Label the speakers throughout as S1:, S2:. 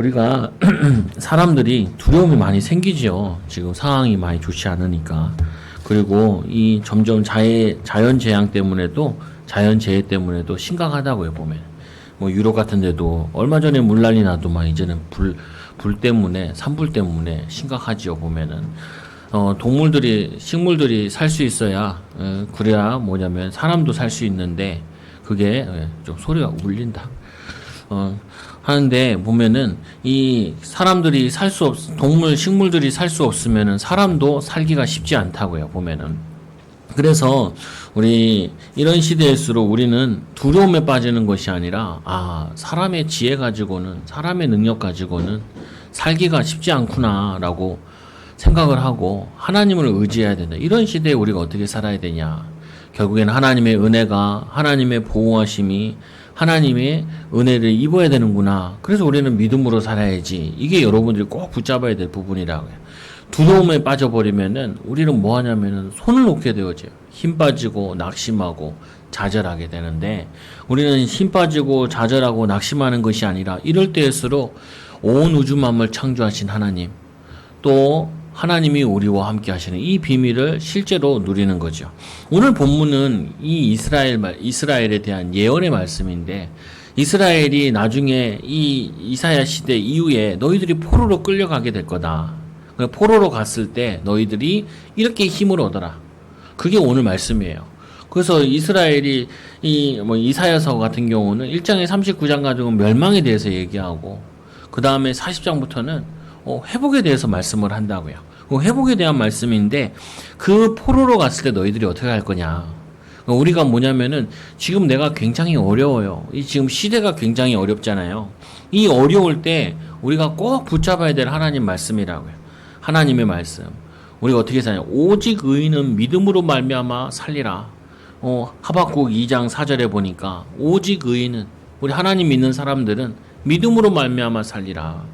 S1: 우리가 사람들이 두려움이 많이 생기죠. 지금 상황이 많이 좋지 않으니까. 그리고 이 점점 자연재해 때문에도 심각하다고요, 보면. 뭐 유럽 같은 데도 얼마 전에 물난리 나도 막 이제는 산불 때문에 심각하지요, 보면은. 식물들이 살 수 있어야, 그래야 뭐냐면 사람도 살 수 있는데, 그게, 좀 소리가 울린다. 하는데 보면은 이 식물들이 살 수 없으면은 사람도 살기가 쉽지 않다고요, 보면은. 그래서 우리 이런 시대일수록 우리는 두려움에 빠지는 것이 아니라 사람의 지혜 가지고는 사람의 능력 가지고는 살기가 쉽지 않구나라고 생각을 하고 하나님을 의지해야 된다. 이런 시대에 우리가 어떻게 살아야 되냐? 결국에는 하나님의 은혜가 하나님의 보호하심이 하나님의 은혜를 입어야 되는구나. 그래서 우리는 믿음으로 살아야지. 이게 여러분들이 꼭 붙잡아야 될 부분이라고요. 두려움에 빠져버리면은 우리는 뭐 하냐면은 손을 놓게 되어져요. 힘 빠지고 낙심하고 좌절하게 되는데 우리는 힘 빠지고 좌절하고 낙심하는 것이 아니라 이럴 때일수록 온 우주 만물 창조하신 하나님 또 하나님이 우리와 함께 하시는 이 비밀을 실제로 누리는 거죠. 오늘 본문은 이 이스라엘에 대한 예언의 말씀인데 이스라엘이 나중에 이 이사야 시대 이후에 너희들이 포로로 끌려가게 될 거다. 포로로 갔을 때 너희들이 이렇게 힘을 얻어라. 그게 오늘 말씀이에요. 그래서 이스라엘이 이사야서 같은 경우는 1장에 39장 가지고 멸망에 대해서 얘기하고 그 다음에 40장부터는 회복에 대해서 말씀을 한다고요. 회복에 대한 말씀인데 그 포로로 갔을 때 너희들이 어떻게 할 거냐. 우리가 뭐냐면은 지금 내가 굉장히 어려워요. 지금 시대가 굉장히 어렵잖아요. 이 어려울 때 우리가 꼭 붙잡아야 될 하나님 말씀이라고요. 하나님의 말씀. 우리가 어떻게 사냐. 오직 의인은 믿음으로 말미암아 살리라. 하박국 2장 4절에 보니까 오직 의인은 우리 하나님 믿는 사람들은 믿음으로 말미암아 살리라.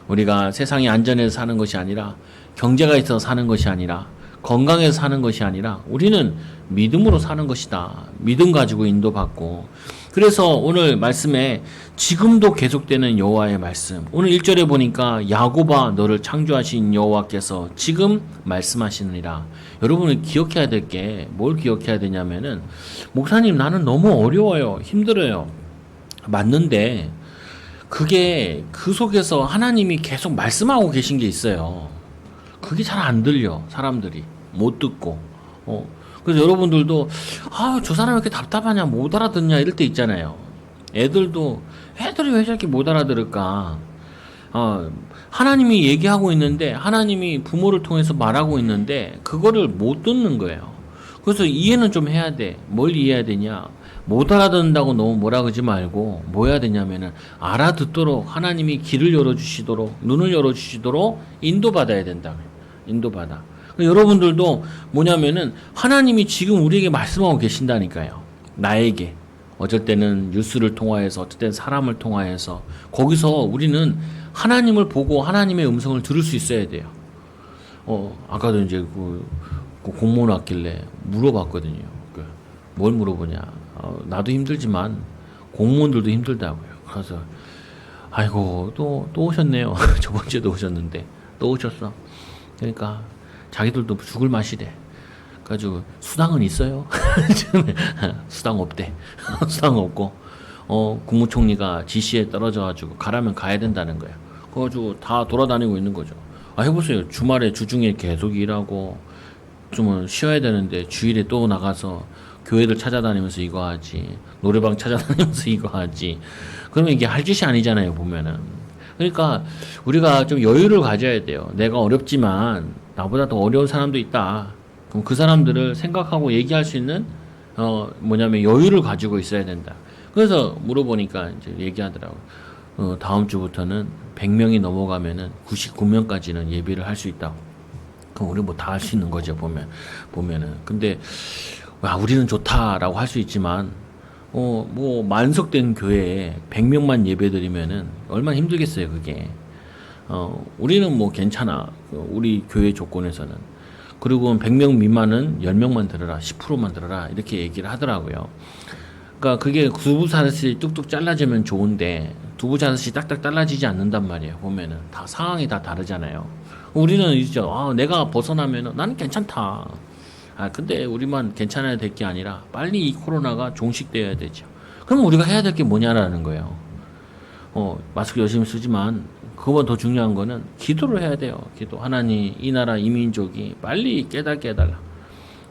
S1: 우리가 세상이 안전해서 사는 것이 아니라 경제가 있어서 사는 것이 아니라 건강해서 사는 것이 아니라 우리는 믿음으로 사는 것이다. 믿음 가지고 인도받고 그래서 오늘 말씀에 지금도 계속되는 여호와의 말씀 오늘 1절에 보니까 야곱아 너를 창조하신 여호와께서 지금 말씀하시느니라. 여러분은 기억해야 될 게 뭘 기억해야 되냐면은 목사님 나는 너무 어려워요. 힘들어요. 맞는데 그게 그 속에서 하나님이 계속 말씀하고 계신 게 있어요. 그게 잘 안 들려. 사람들이 못 듣고. 그래서 여러분들도 저 사람 왜 이렇게 답답하냐 못 알아듣냐 이럴 때 있잖아요. 애들이 왜 저렇게 못 알아들을까. 하나님이 얘기하고 있는데 하나님이 부모를 통해서 말하고 있는데 그거를 못 듣는 거예요. 그래서 이해는 좀 해야 돼. 뭘 이해해야 되냐. 못 알아듣는다고 너무 뭐라 그러지 말고 뭐 해야 되냐면은 알아듣도록 하나님이 길을 열어주시도록 눈을 열어주시도록 인도받아야 된다. 인도받아. 여러분들도 뭐냐면은 하나님이 지금 우리에게 말씀하고 계신다니까요. 나에게. 어쩔 때는 뉴스를 통하여서 어쩔 때는 사람을 통하여서 거기서 우리는 하나님을 보고 하나님의 음성을 들을 수 있어야 돼요. 아까도 이제 그 공무원 왔길래 물어봤거든요. 뭘 물어보냐. 나도 힘들지만 공무원들도 힘들다고요. 그래서 아이고 또 오셨네요. 저번 주에도 오셨는데 또 오셨어. 그러니까 자기들도 죽을 맛이래. 그래가지고 수당은 있어요? 수당 없대. 수당 없고 국무총리가 지시에 떨어져가지고 가라면 가야 된다는 거예요. 그래가지고 다 돌아다니고 있는 거죠. 해보세요. 주말에 주중에 계속 일하고 좀 쉬어야 되는데 주일에 또 나가서 교회들 찾아다니면서 이거 하지 노래방 찾아다니면서 이거 하지 그러면 이게 할 짓이 아니잖아요 보면은. 그러니까 우리가 좀 여유를 가져야 돼요. 내가 어렵지만 나보다 더 어려운 사람도 있다. 그럼 그 사람들을 생각하고 얘기할 수 있는 여유를 가지고 있어야 된다. 그래서 물어보니까 이제 얘기하더라고요. 다음 주부터는 100명이 넘어가면은 99명까지는 예비를 할 수 있다고. 그럼 우리 뭐 다 할 수 있는 거죠 보면은. 근데 우리는 좋다라고 할 수 있지만 만석된 교회에 100명만 예배드리면은 얼마나 힘들겠어요 그게. 우리는 뭐 괜찮아. 우리 교회 조건에서는. 그리고 100명 미만은 10명만 들어라 10%만 들어라 이렇게 얘기를 하더라고요. 그러니까 그게 구부사슬이 뚝뚝 잘라지면 좋은데 두부 자듯이 딱딱 잘라지지 않는단 말이에요. 보면은 다 상황이 다 다르잖아요. 우리는 이제 내가 벗어나면은 나는 괜찮다. 근데 우리만 괜찮아야 될 게 아니라 빨리 이 코로나가 종식되어야 되죠. 그럼 우리가 해야 될 게 뭐냐라는 거예요. 마스크 열심히 쓰지만 그거보다 더 중요한 거는 기도를 해야 돼요. 기도. 하나님, 이 나라 이민족이 빨리 깨닫게 해달라.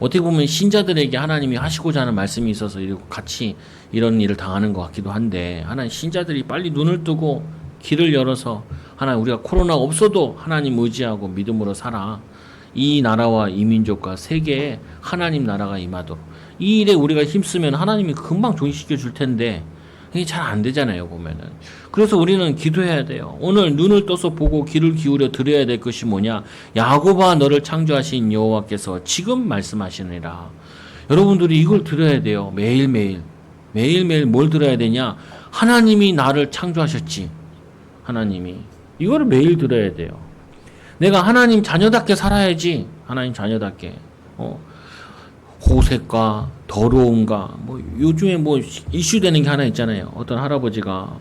S1: 어떻게 보면 신자들에게 하나님이 하시고자 하는 말씀이 있어서 같이 이런 일을 당하는 것 같기도 한데, 하나님 신자들이 빨리 눈을 뜨고 길을 열어서 하나님 우리가 코로나 없어도 하나님 의지하고 믿음으로 살아. 이 나라와 이 민족과 세계에 하나님 나라가 임하도록. 이 일에 우리가 힘쓰면 하나님이 금방 종식시켜 줄 텐데 이게 잘 안 되잖아요, 보면은. 그래서 우리는 기도해야 돼요. 오늘 눈을 떠서 보고 귀를 기울여 들어야 될 것이 뭐냐? 야곱아, 너를 창조하신 여호와께서 지금 말씀하시느니라. 여러분들이 이걸 들어야 돼요. 매일매일. 매일매일 뭘 들어야 되냐? 하나님이 나를 창조하셨지. 하나님이. 이거를 매일 들어야 돼요. 내가 하나님 자녀답게 살아야지. 하나님 자녀답게. 호색과 더러움과 요즘에 이슈되는 게 하나 있잖아요. 어떤 할아버지가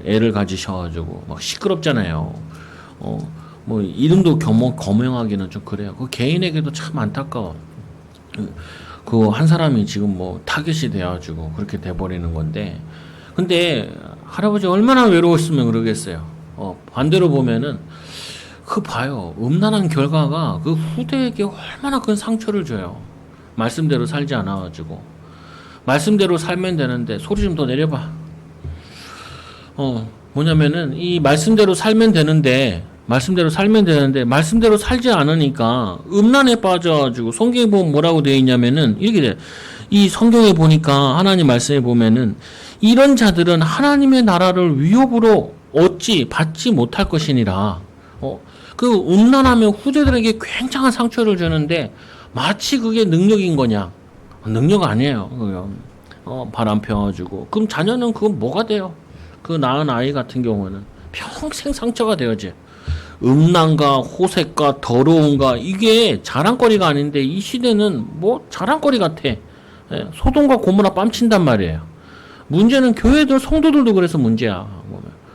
S1: 애를 가지셔가지고 막 시끄럽잖아요. 이름도 거명하기는 좀 그래요. 그 개인에게도 참 안타까워. 그 한 사람이 지금 타겟이 돼가지고 그렇게 돼버리는 건데, 근데 할아버지 얼마나 외로웠으면 그러겠어요. 반대로 보면은 봐요. 음란한 결과가 그 후대에게 얼마나 큰 상처를 줘요. 말씀대로 살지 않아가지고. 말씀대로 살면 되는데 소리 좀 더 내려봐. 뭐냐면은 이 말씀대로 살면 되는데 말씀대로 살지 않으니까 음란에 빠져가지고, 성경에 보면 뭐라고 되어 있냐면은 이렇게 돼. 이 성경에 보니까 하나님 말씀에 보면은 이런 자들은 하나님의 나라를 위협으로 받지 못할 것이니라. 그 음란하면 후대들에게 굉장한 상처를 주는데 마치 그게 능력인 거냐? 능력 아니에요. 바람 펴가지고. 그럼 자녀는 그건 뭐가 돼요? 그 낳은 아이 같은 경우는 평생 상처가 되어지. 음란과 호색과 더러움과 이게 자랑거리가 아닌데 이 시대는 자랑거리 같아. 소돔과 고모라 뺨친단 말이에요. 문제는 교회들 성도들도 그래서 문제야.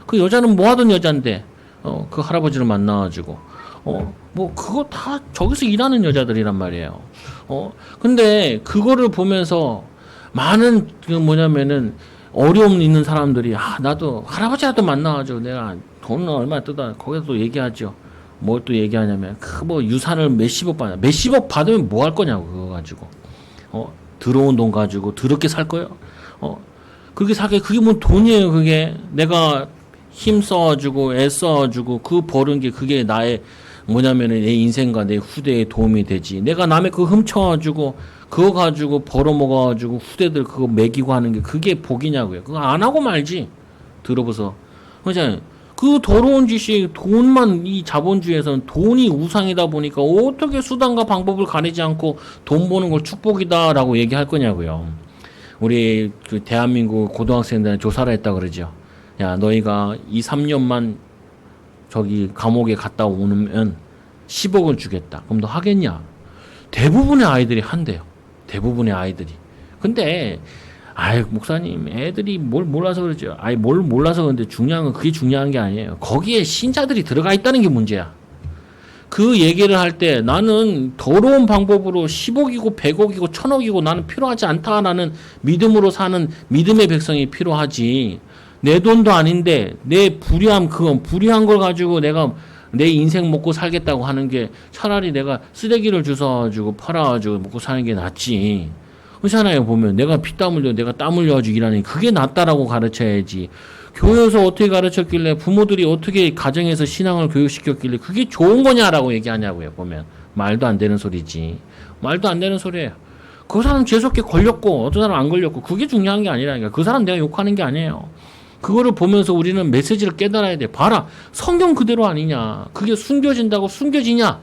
S1: 그 여자는 뭐 하던 여잔데 그 할아버지를 만나가지고 그거 다 저기서 일하는 여자들이란 말이에요. 근데 그거를 보면서 많은 뭐냐면은 어려움 있는 사람들이 나도 할아버지라도 만나가지고 내가 돈 얼마 뜯어 거기서 또 얘기하죠. 뭘 또 얘기하냐면 유산을 몇십억 받으면 뭐 할 거냐고 그거 가지고 들어온 돈 가지고 더럽게 살 거예요. 그렇게 사게 그게 돈이에요. 그게 내가 힘 써가지고 애 써가지고 그 버는 게 그게 나의 뭐냐면은 내 인생과 내 후대에 도움이 되지. 내가 남의 그거 훔쳐가지고 그거 가지고 벌어먹어가지고 후대들 그거 먹이고 하는 게 그게 복이냐고요. 그거 안 하고 말지. 들어보소. 그렇잖아요. 그 더러운 짓이 돈만, 이 자본주의에서는 돈이 우상이다 보니까 어떻게 수단과 방법을 가리지 않고 돈 버는 걸 축복이다라고 얘기할 거냐고요. 우리 그 대한민국 고등학생들은 조사를 했다 그러죠. 야, 너희가 2, 3년만 저기 감옥에 갔다 오면 10억을 주겠다. 그럼 너 하겠냐? 대부분의 아이들이 한대요. 대부분의 아이들이. 근데 목사님, 애들이 뭘 몰라서 그러죠. 뭘 몰라서 그런데 중요한 건 그게 중요한 게 아니에요. 거기에 신자들이 들어가 있다는 게 문제야. 그 얘기를 할 때 나는 더러운 방법으로 10억이고 100억이고 1000억이고 나는 필요하지 않다라는 믿음으로 사는 믿음의 백성이 필요하지. 내 돈도 아닌데 내 불의한 걸 가지고 내가 내 인생 먹고 살겠다고 하는 게 차라리 내가 쓰레기를 주워가지고 팔아가지고 먹고 사는 게 낫지. 그렇잖아요. 보면 내가 피땀 흘려 내가 땀 흘려가지고 일하는 그게 낫다라고 가르쳐야지. 교회에서 어떻게 가르쳤길래 부모들이 어떻게 가정에서 신앙을 교육시켰길래 그게 좋은 거냐라고 얘기하냐고요. 보면 말도 안 되는 소리지. 말도 안 되는 소리예요. 그 사람 재수없게 걸렸고 어떤 사람 안 걸렸고 그게 중요한 게 아니라니까. 그 사람 내가 욕하는 게 아니에요. 그거를 보면서 우리는 메시지를 깨달아야 돼. 봐라. 성경 그대로 아니냐. 그게 숨겨진다고 숨겨지냐.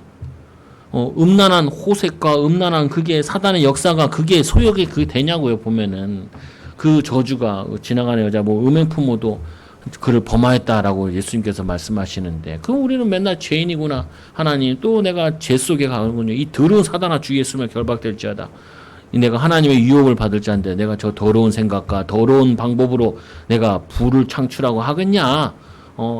S1: 음란한 호색과 음란한 그게 사단의 역사가 그게 소역이 그게 되냐고요. 보면은 그 저주가 지나가는 여자 음행 부모도 그를 범하였다라고 예수님께서 말씀하시는데 그럼 우리는 맨날 죄인이구나. 하나님 또 내가 죄 속에 가는군요. 이 더러운 사단아 주 예수님을 결박될지어다. 내가 하나님의 유혹을 받을 자인데 내가 저 더러운 생각과 더러운 방법으로 내가 부를 창출하고 하겠냐?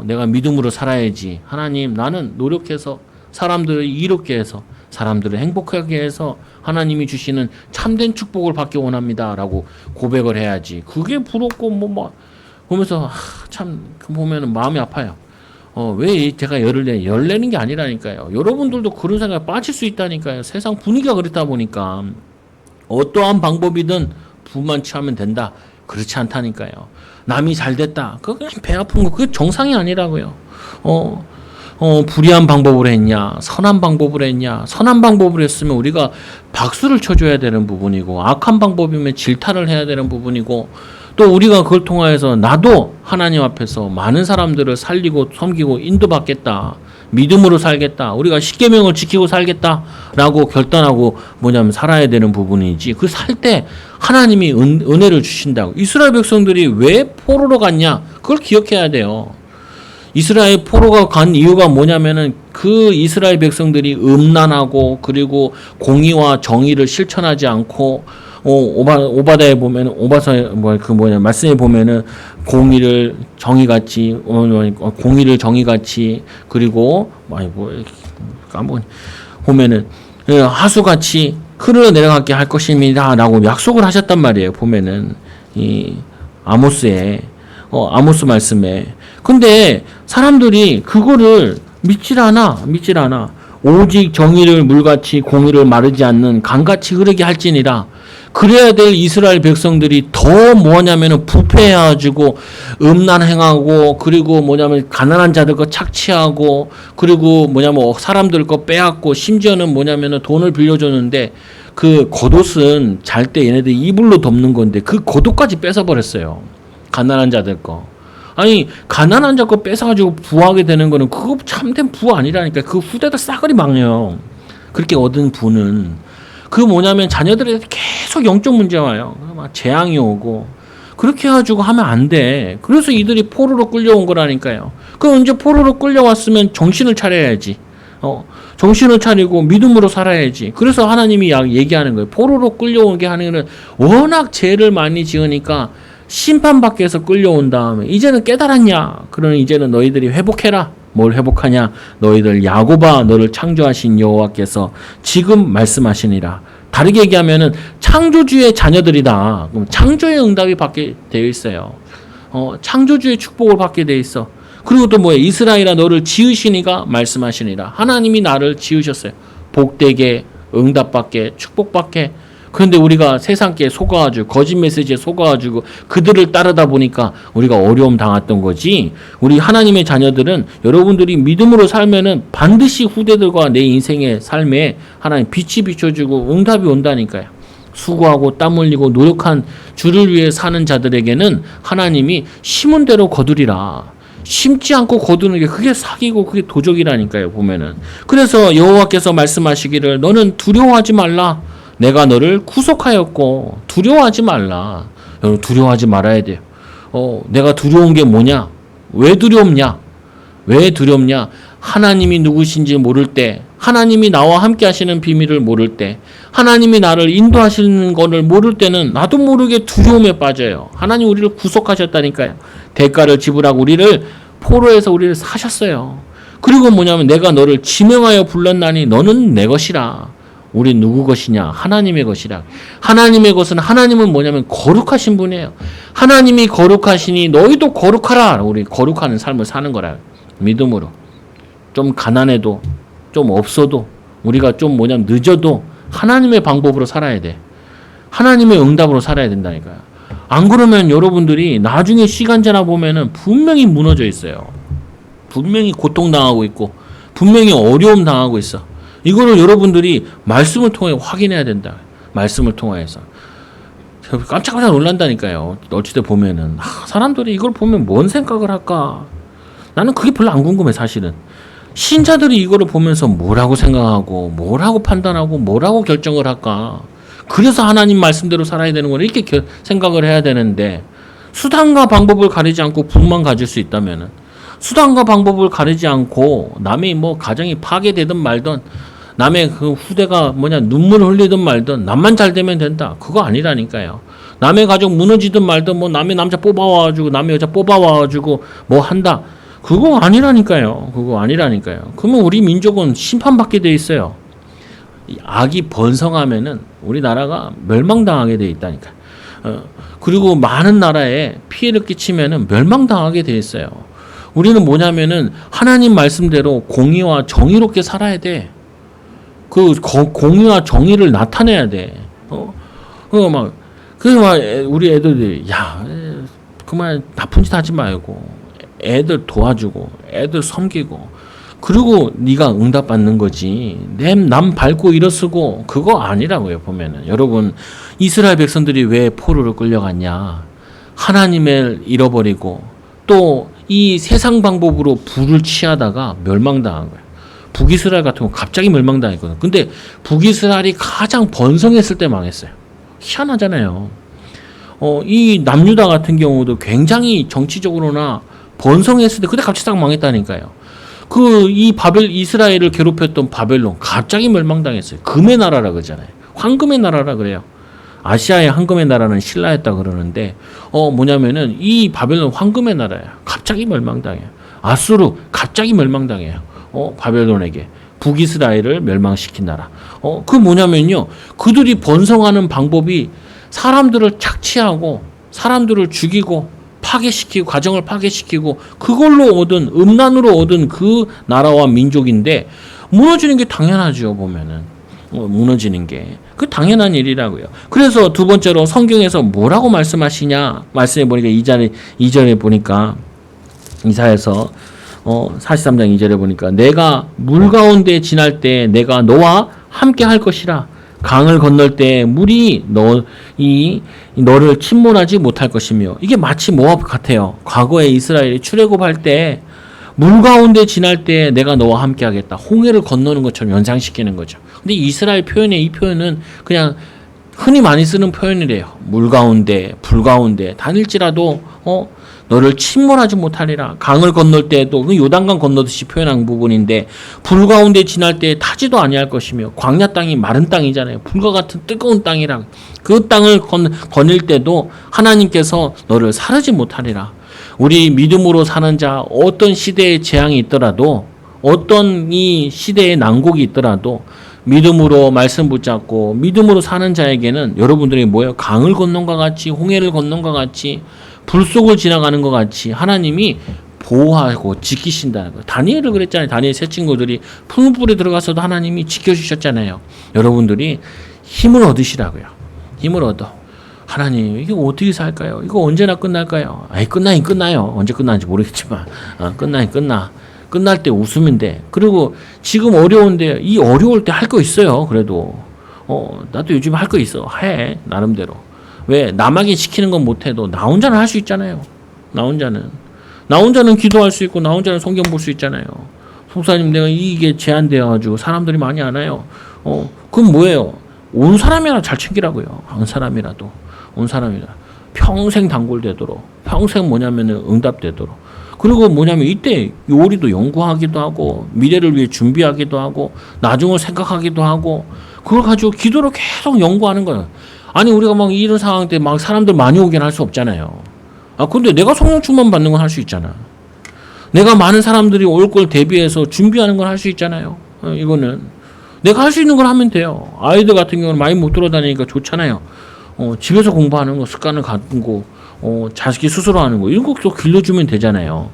S1: 내가 믿음으로 살아야지. 하나님, 나는 노력해서 사람들을 이롭게 해서 사람들을 행복하게 해서 하나님이 주시는 참된 축복을 받기 원합니다. 라고 고백을 해야지. 그게 부럽고 보면서 참 보면은 마음이 아파요. 왜 제가 열 내는 게 아니라니까요. 여러분들도 그런 생각에 빠질 수 있다니까요. 세상 분위기가 그렇다 보니까 어떠한 방법이든 부만 취하면 된다. 그렇지 않다니까요. 남이 잘 됐다. 그거 그냥 배 아픈 거 그게 정상이 아니라고요. 불의한 방법으로 했냐, 선한 방법으로 했냐. 선한 방법으로 했으면 우리가 박수를 쳐줘야 되는 부분이고, 악한 방법이면 질타를 해야 되는 부분이고, 또 우리가 그걸 통하여서 나도 하나님 앞에서 많은 사람들을 살리고 섬기고 인도받겠다. 믿음으로 살겠다. 우리가 십계명을 지키고 살겠다라고 결단하고 살아야 되는 부분이지. 그 살 때 하나님이 은혜를 주신다고. 이스라엘 백성들이 왜 포로로 갔냐? 그걸 기억해야 돼요. 이스라엘 포로가 간 이유가 뭐냐면은 그 이스라엘 백성들이 음란하고 그리고 공의와 정의를 실천하지 않고 오바다에 보면은 말씀에 보면은 공의를 정의같이 그리고 보면은 하수같이 흘러내려가게 할 것입니다라고 약속을 하셨단 말이에요. 보면은 이 아모스 말씀에. 근데 사람들이 그거를 믿질 않아. 오직 정의를 물같이 공의를 마르지 않는 강같이 흐르게 할지니라. 그래야 될 이스라엘 백성들이 더 부패해가지고 음란행하고 그리고 가난한 자들 거 착취하고 그리고 사람들 거 빼앗고 심지어는 돈을 빌려줬는데 그 겉옷은 잘 때 얘네들 이불로 덮는 건데 그 겉옷까지 뺏어버렸어요. 가난한 자들 거. 아니 가난한 자 거 뺏어가지고 부하게 되는 거는 그거 참된 부 아니라니까. 그 후대들 싸그리 망해요. 그렇게 얻은 부는 그 자녀들한테 계속 영적 문제 와요. 막 재앙이 오고 그렇게 해가지고 하면 안 돼. 그래서 이들이 포로로 끌려온 거라니까요. 그럼 이제 포로로 끌려왔으면 정신을 차려야지. 정신을 차리고 믿음으로 살아야지. 그래서 하나님이 얘기하는 거예요. 포로로 끌려오게 하는 거는 워낙 죄를 많이 지으니까 심판받기 위해서 끌려온 다음에 이제는 깨달았냐? 그러면 이제는 너희들이 회복해라. 뭘 회복하냐? 너희들 야곱아 너를 창조하신 여호와께서 지금 말씀하시니라. 다르게 얘기하면은 창조주의 자녀들이다. 그럼 창조의 응답이 받게 되어 있어요. 창조주의 축복을 받게 되어 있어. 그리고 또 이스라엘아 너를 지으시니가 말씀하시니라. 하나님이 나를 지으셨어요. 복되게 응답받게 축복받게. 그런데 우리가 세상께 속아가지고 거짓 메시지에 속아가지고 그들을 따르다 보니까 우리가 어려움 당했던 거지. 우리 하나님의 자녀들은 여러분들이 믿음으로 살면은 반드시 후대들과 내 인생의 삶에 하나님 빛이 비춰주고 응답이 온다니까요. 수고하고 땀 흘리고 노력한 주를 위해 사는 자들에게는 하나님이 심은 대로 거두리라. 심지 않고 거두는 게 그게 사기고 그게 도적이라니까요. 보면은. 그래서 여호와께서 말씀하시기를 너는 두려워하지 말라. 내가 너를 구속하였고. 두려워하지 말라. 여러분 두려워하지 말아야 돼요. 내가 두려운 게 뭐냐? 왜 두렵냐? 하나님이 누구신지 모를 때, 하나님이 나와 함께 하시는 비밀을 모를 때, 하나님이 나를 인도하시는 것을 모를 때는 나도 모르게 두려움에 빠져요. 하나님 우리를 구속하셨다니까요. 대가를 지불하고 우리를 포로에서 우리를 사셨어요. 그리고 내가 너를 지명하여 불렀나니 너는 내 것이라. 우리 누구 것이냐? 하나님의 것이라. 하나님의 것은 하나님은 거룩하신 분이에요. 하나님이 거룩하시니 너희도 거룩하라. 우리 거룩하는 삶을 사는 거라. 믿음으로. 좀 가난해도 좀 없어도 우리가 좀 늦어도 하나님의 방법으로 살아야 돼. 하나님의 응답으로 살아야 된다니까요. 안 그러면 여러분들이 나중에 시간 지나 보면은 분명히 무너져 있어요. 분명히 고통당하고 있고 분명히 어려움 당하고 있어. 이거를 여러분들이 말씀을 통해 확인해야 된다. 말씀을 통해서. 깜짝깜짝 놀란다니까요. 어찌돼 보면은 사람들이 이걸 보면 뭔 생각을 할까? 나는 그게 별로 안 궁금해 사실은. 신자들이 이거를 보면서 뭐라고 생각하고 뭐라고 판단하고 뭐라고 결정을 할까? 그래서 하나님 말씀대로 살아야 되는 거는 이렇게 생각을 해야 되는데 수단과 방법을 가리지 않고 불만 가질 수 있다면은 수단과 방법을 가리지 않고 남의 가정이 파괴되든 말든 남의 그 후대가 눈물 흘리든 말든 남만 잘 되면 된다. 그거 아니라니까요. 남의 가족 무너지든 말든 남의 남자 뽑아와가지고 남의 여자 뽑아와가지고 한다. 그거 아니라니까요. 그거 아니라니까요. 그러면 우리 민족은 심판받게 돼 있어요. 악이 번성하면은 우리나라가 멸망당하게 돼 있다니까. 그리고 많은 나라에 피해를 끼치면은 멸망당하게 돼 있어요. 우리는 뭐냐면은 하나님 말씀대로 공의와 정의롭게 살아야 돼. 그 공의와 정의를 나타내야 돼. 우리 애들이 그만 나쁜 짓 하지 말고 애들 도와주고 애들 섬기고 그리고 네가 응답받는 거지. 남 밟고 일어서고 그거 아니라고요. 보면은 여러분 이스라엘 백성들이 왜 포로로 끌려갔냐? 하나님을 잃어버리고 또 이 세상 방법으로 불을 취하다가 멸망당한 거예요. 북이스라엘 같은 거 갑자기 멸망당했거든. 근데 북이스라엘이 가장 번성했을 때 망했어요. 희한하잖아요. 이 남유다 같은 경우도 굉장히 정치적으로나 번성했을 때 그때 갑자기 딱 망했다니까요. 이 이스라엘을 괴롭혔던 바벨론 갑자기 멸망당했어요. 금의 나라라 그러잖아요. 황금의 나라라 그래요. 아시아의 황금의 나라는 신라였다 그러는데 뭐냐면은 이 바벨론 황금의 나라예요. 갑자기 멸망당해요. 아수르 갑자기 멸망당해요. 바벨론에게 북이스라엘을 멸망시킨 나라. 그 뭐냐면요. 그들이 번성하는 방법이 사람들을 착취하고 사람들을 죽이고 파괴시키고 가정을 파괴시키고 그걸로 얻은 음란으로 얻은 그 나라와 민족인데 무너지는 게 당연하죠. 보면은 무너지는 게 그 당연한 일이라고요. 그래서 두 번째로 성경에서 뭐라고 말씀하시냐 말씀해 보니까 2절에 보니까 이사야서 43장 2절에 보니까 내가 물 가운데 지날 때 내가 너와 함께 할 것이라 강을 건널 때 물이 너를 침몰하지 못할 것이며 이게 마치 모압 같아요. 과거에 이스라엘이 출애굽할 때 물 가운데 지날 때 내가 너와 함께 하겠다. 홍해를 건너는 것처럼 연상시키는 거죠. 근데 이스라엘 이 표현은 그냥 흔히 많이 쓰는 표현이래요. 물 가운데, 불 가운데 다닐지라도 너를 침몰하지 못하리라. 강을 건널 때도 그 요단강 건너듯이 표현한 부분인데 불 가운데 지날 때 타지도 아니할 것이며 광야 땅이 마른 땅이잖아요. 불과 같은 뜨거운 땅이랑 그 땅을 거닐 때도 하나님께서 너를 사르지 못하리라. 우리 믿음으로 사는 자 어떤 시대의 재앙이 있더라도 어떤 이 시대의 난국이 있더라도 믿음으로 말씀 붙잡고 믿음으로 사는 자에게는 여러분들이 강을 건넌 것 같이 홍해를 건넌 것 같이 불 속을 지나가는 것 같이 하나님이 보호하고 지키신다는 거예요. 다니엘을 그랬잖아요. 다니엘 세 친구들이 풀무불에 들어가서도 하나님이 지켜주셨잖아요. 여러분들이 힘을 얻으시라고요. 힘을 얻어. 하나님 이게 어떻게 살까요? 이거 언제나 끝날까요? 끝나긴 끝나요. 언제 끝나는지 모르겠지만 끝나긴 끝나. 끝날 때 웃으면 돼. 그리고 지금 어려운데 이 어려울 때 할 거 있어요. 그래도 나도 요즘 할 거 있어. 해 나름대로. 왜 남에게 시키는 건 못해도 나 혼자는 할 수 있잖아요. 나 혼자는 기도할 수 있고 나 혼자는 성경 볼 수 있잖아요. 목사님 내가 이게 제한되어가지고 사람들이 많이 안 와요. 그럼 뭐예요? 온 사람이라 잘 챙기라고요. 온 사람이라 평생 단골되도록 평생 응답되도록. 그리고 이때 요리도 연구하기도 하고 미래를 위해 준비하기도 하고 나중을 생각하기도 하고 그걸 가지고 기도를 계속 연구하는 거예요. 아니 우리가 이런 상황 때 사람들 많이 오긴 할 수 없잖아요. 근데 내가 성령 충만 받는 건 할 수 있잖아. 내가 많은 사람들이 올 걸 대비해서 준비하는 건 할 수 있잖아요. 이거는 내가 할 수 있는 걸 하면 돼요. 아이들 같은 경우는 많이 못 돌아다니니까 좋잖아요. 집에서 공부하는 거 습관을 갖고 자식이 스스로 하는 거 이런 것도 길러주면 되잖아요.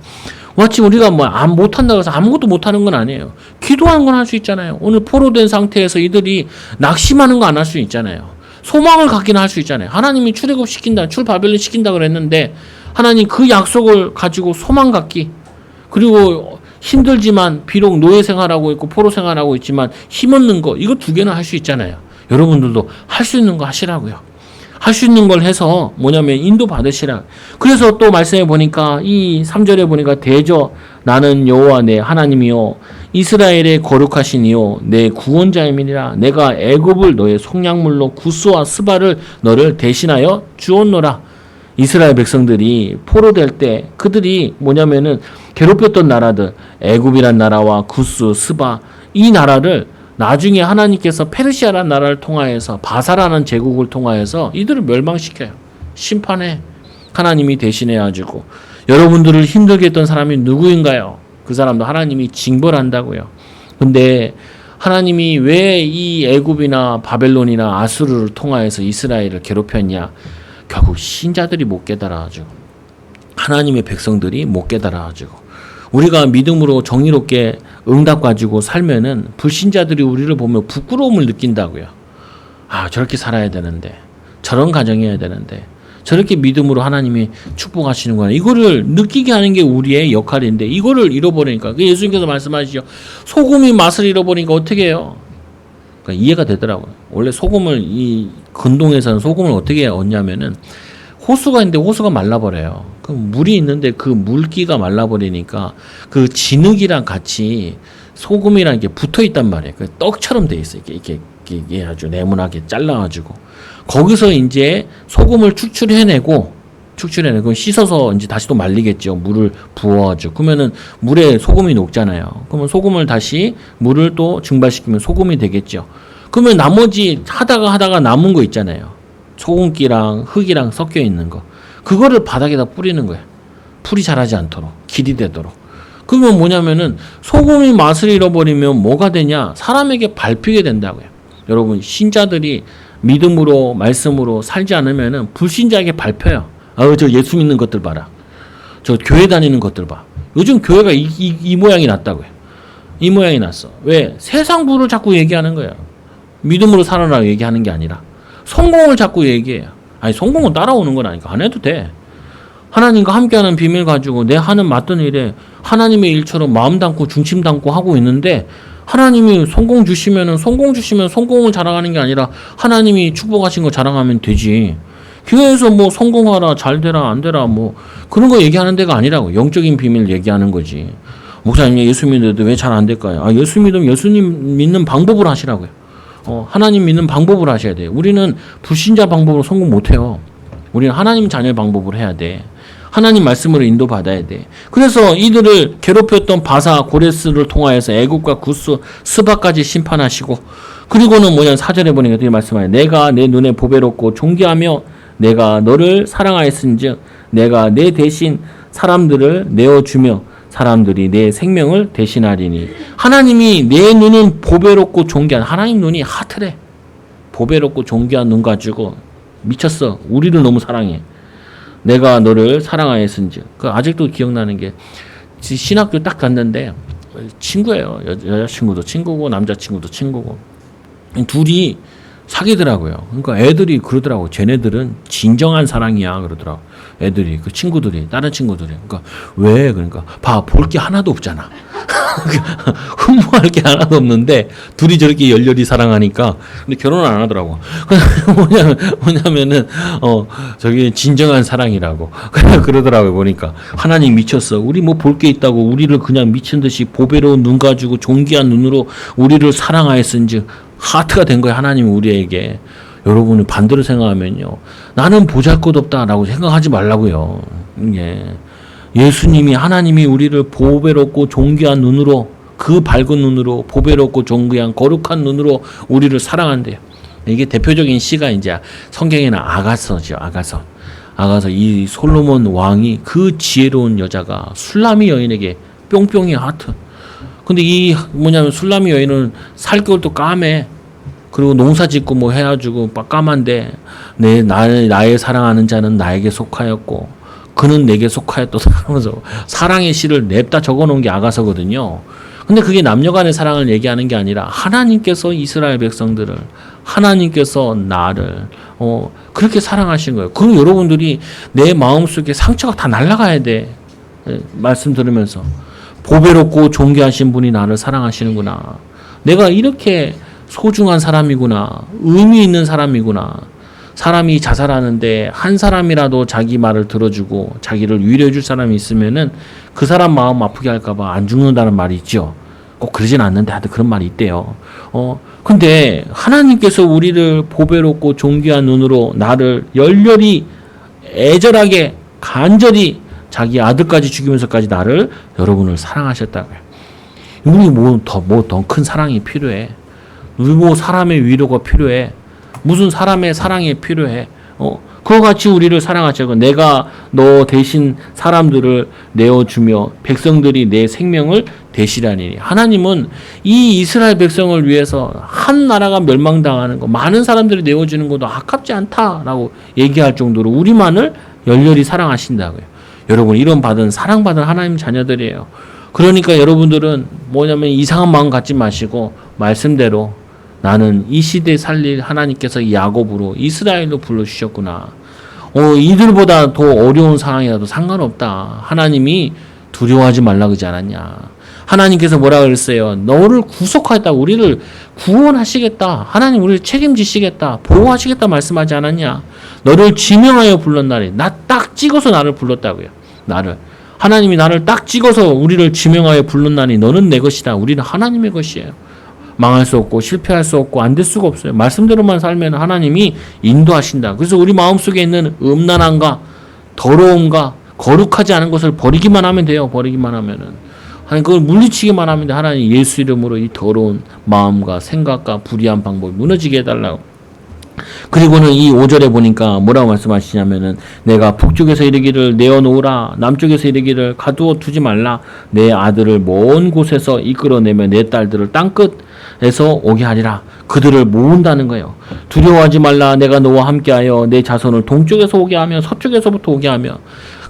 S1: 마치 우리가 못한다고 해서 아무것도 못하는 건 아니에요. 기도하는 건 할 수 있잖아요. 오늘 포로된 상태에서 이들이 낙심하는 거 안 할 수 있잖아요. 소망을 갖기는 할 수 있잖아요. 하나님이 출애굽시킨다, 출바벨론 시킨다 그랬는데 하나님 그 약속을 가지고 소망 갖기 그리고 힘들지만 비록 노예 생활하고 있고 포로 생활하고 있지만 힘없는 거 이거 두 개는 할 수 있잖아요. 여러분들도 할 수 있는 거 하시라고요. 할 수 있는 걸 해서 인도 받으시라. 그래서 또 말씀해 보니까 이 3절에 보니까 대저 나는 여호와 내 하나님이요 이스라엘의 거룩하신 이요 내 구원자임이니라. 내가 애굽을 너의 속량물로 구스와 스바를 너를 대신하여 주었노라. 이스라엘 백성들이 포로될 때 그들이 괴롭혔던 나라들 애굽이란 나라와 구스, 스바 이 나라를 나중에 하나님께서 페르시아라는 나라를 통하여서 바사라는 제국을 통하여서 이들을 멸망시켜요. 심판해. 하나님이 대신해가지고 여러분들을 힘들게 했던 사람이 누구인가요? 그 사람도 하나님이 징벌한다고요. 근데 하나님이 왜 이 애굽이나 바벨론이나 아수르를 통하여서 이스라엘을 괴롭혔냐? 결국 신자들이 못 깨달아가지고 하나님의 백성들이 못 깨달아가지고 우리가 믿음으로 정의롭게 응답 가지고 살면은 불신자들이 우리를 보면 부끄러움을 느낀다고요. 아, 저렇게 살아야 되는데, 저런 가정이어야 되는데, 저렇게 믿음으로 하나님이 축복하시는구나. 이거를 느끼게 하는 게 우리의 역할인데 이거를 잃어버리니까 예수님께서 말씀하시죠. 소금이 맛을 잃어버리니까 어떻게 해요? 그러니까 이해가 되더라고요. 원래 소금을 이 근동에서는 소금을 어떻게 얻냐면은 호수가 있는데 호수가 말라버려요. 그 물이 있는데 그 물기가 말라버리니까 그 진흙이랑 같이 소금이랑 이게 붙어 있단 말이에요. 그 떡처럼 돼 있어요. 이게 아주 네모나게 잘라가지고 거기서 이제 소금을 축출해내고 씻어서 이제 다시 또 말리겠죠. 물을 부어가지고 그러면은 물에 소금이 녹잖아요. 그러면 소금을 다시 물을 또 증발시키면 소금이 되겠죠. 그러면 나머지 하다가 남은 거 있잖아요. 소금기랑 흙이랑 섞여 있는 거. 그거를 바닥에다 뿌리는 거예요. 풀이 자라지 않도록, 길이 되도록. 그러면 뭐냐면은 소금이 맛을 잃어버리면 뭐가 되냐? 사람에게 밟히게 된다고요. 여러분, 신자들이 믿음으로, 말씀으로 살지 않으면은 불신자에게 밟혀요. 저 예수 믿는 것들 봐라. 저 교회 다니는 것들 봐. 요즘 교회가 이 모양이 났다고요. 이 모양이 났어. 왜? 세상 부를 자꾸 얘기하는 거예요. 믿음으로 살아라 얘기하는 게 아니라. 성공을 자꾸 얘기해요. 아니, 성공은 따라오는 건 아니까. 안 해도 돼. 하나님과 함께하는 비밀 가지고 내 하는 맡은 일에 하나님의 일처럼 마음 담고 중심 담고 하고 있는데 하나님이 성공 주시면 성공을 자랑하는 게 아니라 하나님이 축복하신 거 자랑하면 되지. 교회에서 뭐 성공하라, 잘 되라, 안 되라, 뭐 그런 거 얘기하는 데가 아니라고. 영적인 비밀 얘기하는 거지. 목사님 예수 믿는데 왜 잘 안 될까요? 아, 예수 믿으면 예수님 믿는 방법을 하시라고요. 하나님 믿는 방법을 하셔야 돼요. 우리는 불신자 방법으로 성공 못 해요. 우리는 하나님 자녀의 방법으로 해야 돼. 하나님 말씀으로 인도받아야 돼. 그래서 이들을 괴롭혔던 바사 고레스를 통하여서 애굽과 구스 스바까지 심판하시고 그리고는 뭐냐 4절에 보니까 어떻게 말씀하냐. 내가 내 눈에 보배롭고 존귀하며 내가 너를 사랑하였은즉 내가 내 대신 사람들을 내어주며 사람들이 내 생명을 대신하리니. 하나님이 내 눈은 보배롭고 존귀한, 하나님 눈이 하트래. 보배롭고 존귀한 눈 가지고 미쳤어. 우리를 너무 사랑해. 내가 너를 사랑하였은지. 그 아직도 기억나는 게 신학교 딱 갔는데 친구예요. 여자친구도 친구고 남자친구도 친구고 둘이 사귀더라고요. 그러니까 애들이 그러더라고. 쟤네들은 진정한 사랑이야 그러더라고. 애들이 그 친구들이 다른 친구들이. 그러니까 왜? 그러니까 볼 게 하나도 없잖아. 흠모할 게 하나도 없는데 둘이 저렇게 열렬히 사랑하니까 근데 결혼을 안 하더라고. 뭐냐면은 저기 진정한 사랑이라고 그러더라고요. 보니까 하나님 미쳤어. 우리 뭐 볼 게 있다고 우리를 그냥 미친 듯이 보배로운 눈 가지고 존귀한 눈으로 우리를 사랑하였은지 하트가 된 거예요. 하나님이 우리에게. 여러분이 반대로 생각하면요. 나는 보잘것없다라고 생각하지 말라고요. 예수님이 하나님이 우리를 보배롭고 존귀한 눈으로 그 밝은 눈으로 보배롭고 존귀한 거룩한 눈으로 우리를 사랑한대요. 이게 대표적인 시가 이제 성경에는 아가서죠. 아가서 이 솔로몬 왕이 그 지혜로운 여자가 술라미 여인에게 뿅뿅이 하트. 근데 이 뭐냐면 술라미 여인은 살 겨울도 까매. 그리고 농사 짓고 뭐 해가지고 까만데 나의 사랑하는 자는 나에게 속하였고 그는 내게 속하였다 하면서 사랑의 시를 냅다 적어놓은 게 아가서거든요. 근데 그게 남녀간의 사랑을 얘기하는 게 아니라 하나님께서 이스라엘 백성들을 하나님께서 나를 그렇게 사랑하신 거예요. 그럼 여러분들이 내 마음속에 상처가 다 날아가야 돼. 말씀 들으면서 보배롭고 존귀하신 분이 나를 사랑하시는구나. 내가 이렇게 소중한 사람이구나. 의미 있는 사람이구나. 사람이 자살하는데 한 사람이라도 자기 말을 들어주고 자기를 위로해 줄 사람이 있으면은 그 사람 마음 아프게 할까봐 안 죽는다는 말이 있죠. 꼭 그러진 않는데 하여튼 그런 말이 있대요. 근데 하나님께서 우리를 보배롭고 존귀한 눈으로 나를 열렬히 애절하게 간절히 자기 아들까지 죽이면서까지 여러분을 사랑하셨다고요. 우리 더 큰 사랑이 필요해. 누구 사람의 위로가 필요해? 무슨 사람의 사랑이 필요해? 그와 같이 우리를 사랑하시고 내가 너 대신 사람들을 내어주며 백성들이 내 생명을 대시라니. 하나님은 이 이스라엘 백성을 위해서 한 나라가 멸망당하는 거, 많은 사람들이 내어주는 것도 아깝지 않다라고 얘기할 정도로 우리만을 열렬히 사랑하신다고요. 여러분, 이런 사랑받은 하나님 자녀들이에요. 그러니까 여러분들은 뭐냐면 이상한 마음 갖지 마시고 말씀대로 나는 이 시대에 살릴 하나님께서 야곱으로 이스라엘로 불러주셨구나. 이들보다 더 어려운 상황이라도 상관없다. 하나님이 두려워하지 말라 그러지 않았냐. 하나님께서 뭐라 그랬어요? 너를 구속하겠다. 우리를 구원하시겠다. 하나님 우리를 책임지시겠다. 보호하시겠다 말씀하지 않았냐. 너를 지명하여 불렀나니. 나 딱 찍어서 나를 불렀다고요. 하나님이 나를 딱 찍어서 우리를 지명하여 불렀나니 너는 내 것이다. 우리는 하나님의 것이에요. 망할 수 없고 실패할 수 없고 안 될 수가 없어요. 말씀대로만 살면 하나님이 인도하신다. 그래서 우리 마음속에 있는 음란함과 더러움과 거룩하지 않은 것을 버리기만 하면 돼요. 버리기만 하면은. 하나님 그걸 물리치기만 하면 돼. 하나님 예수 이름으로 이 더러운 마음과 생각과 불의한 방법이 무너지게 해달라고. 그리고는 이 5절에 보니까 뭐라고 말씀하시냐면은 내가 북쪽에서 이르기를 내어놓으라 남쪽에서 이르기를 가두어 두지 말라 내 아들을 먼 곳에서 이끌어내며 내 딸들을 땅끝에서 오게 하리라. 그들을 모은다는 거예요. 두려워하지 말라. 내가 너와 함께하여 내 자손을 동쪽에서 오게 하며 서쪽에서부터 오게 하며.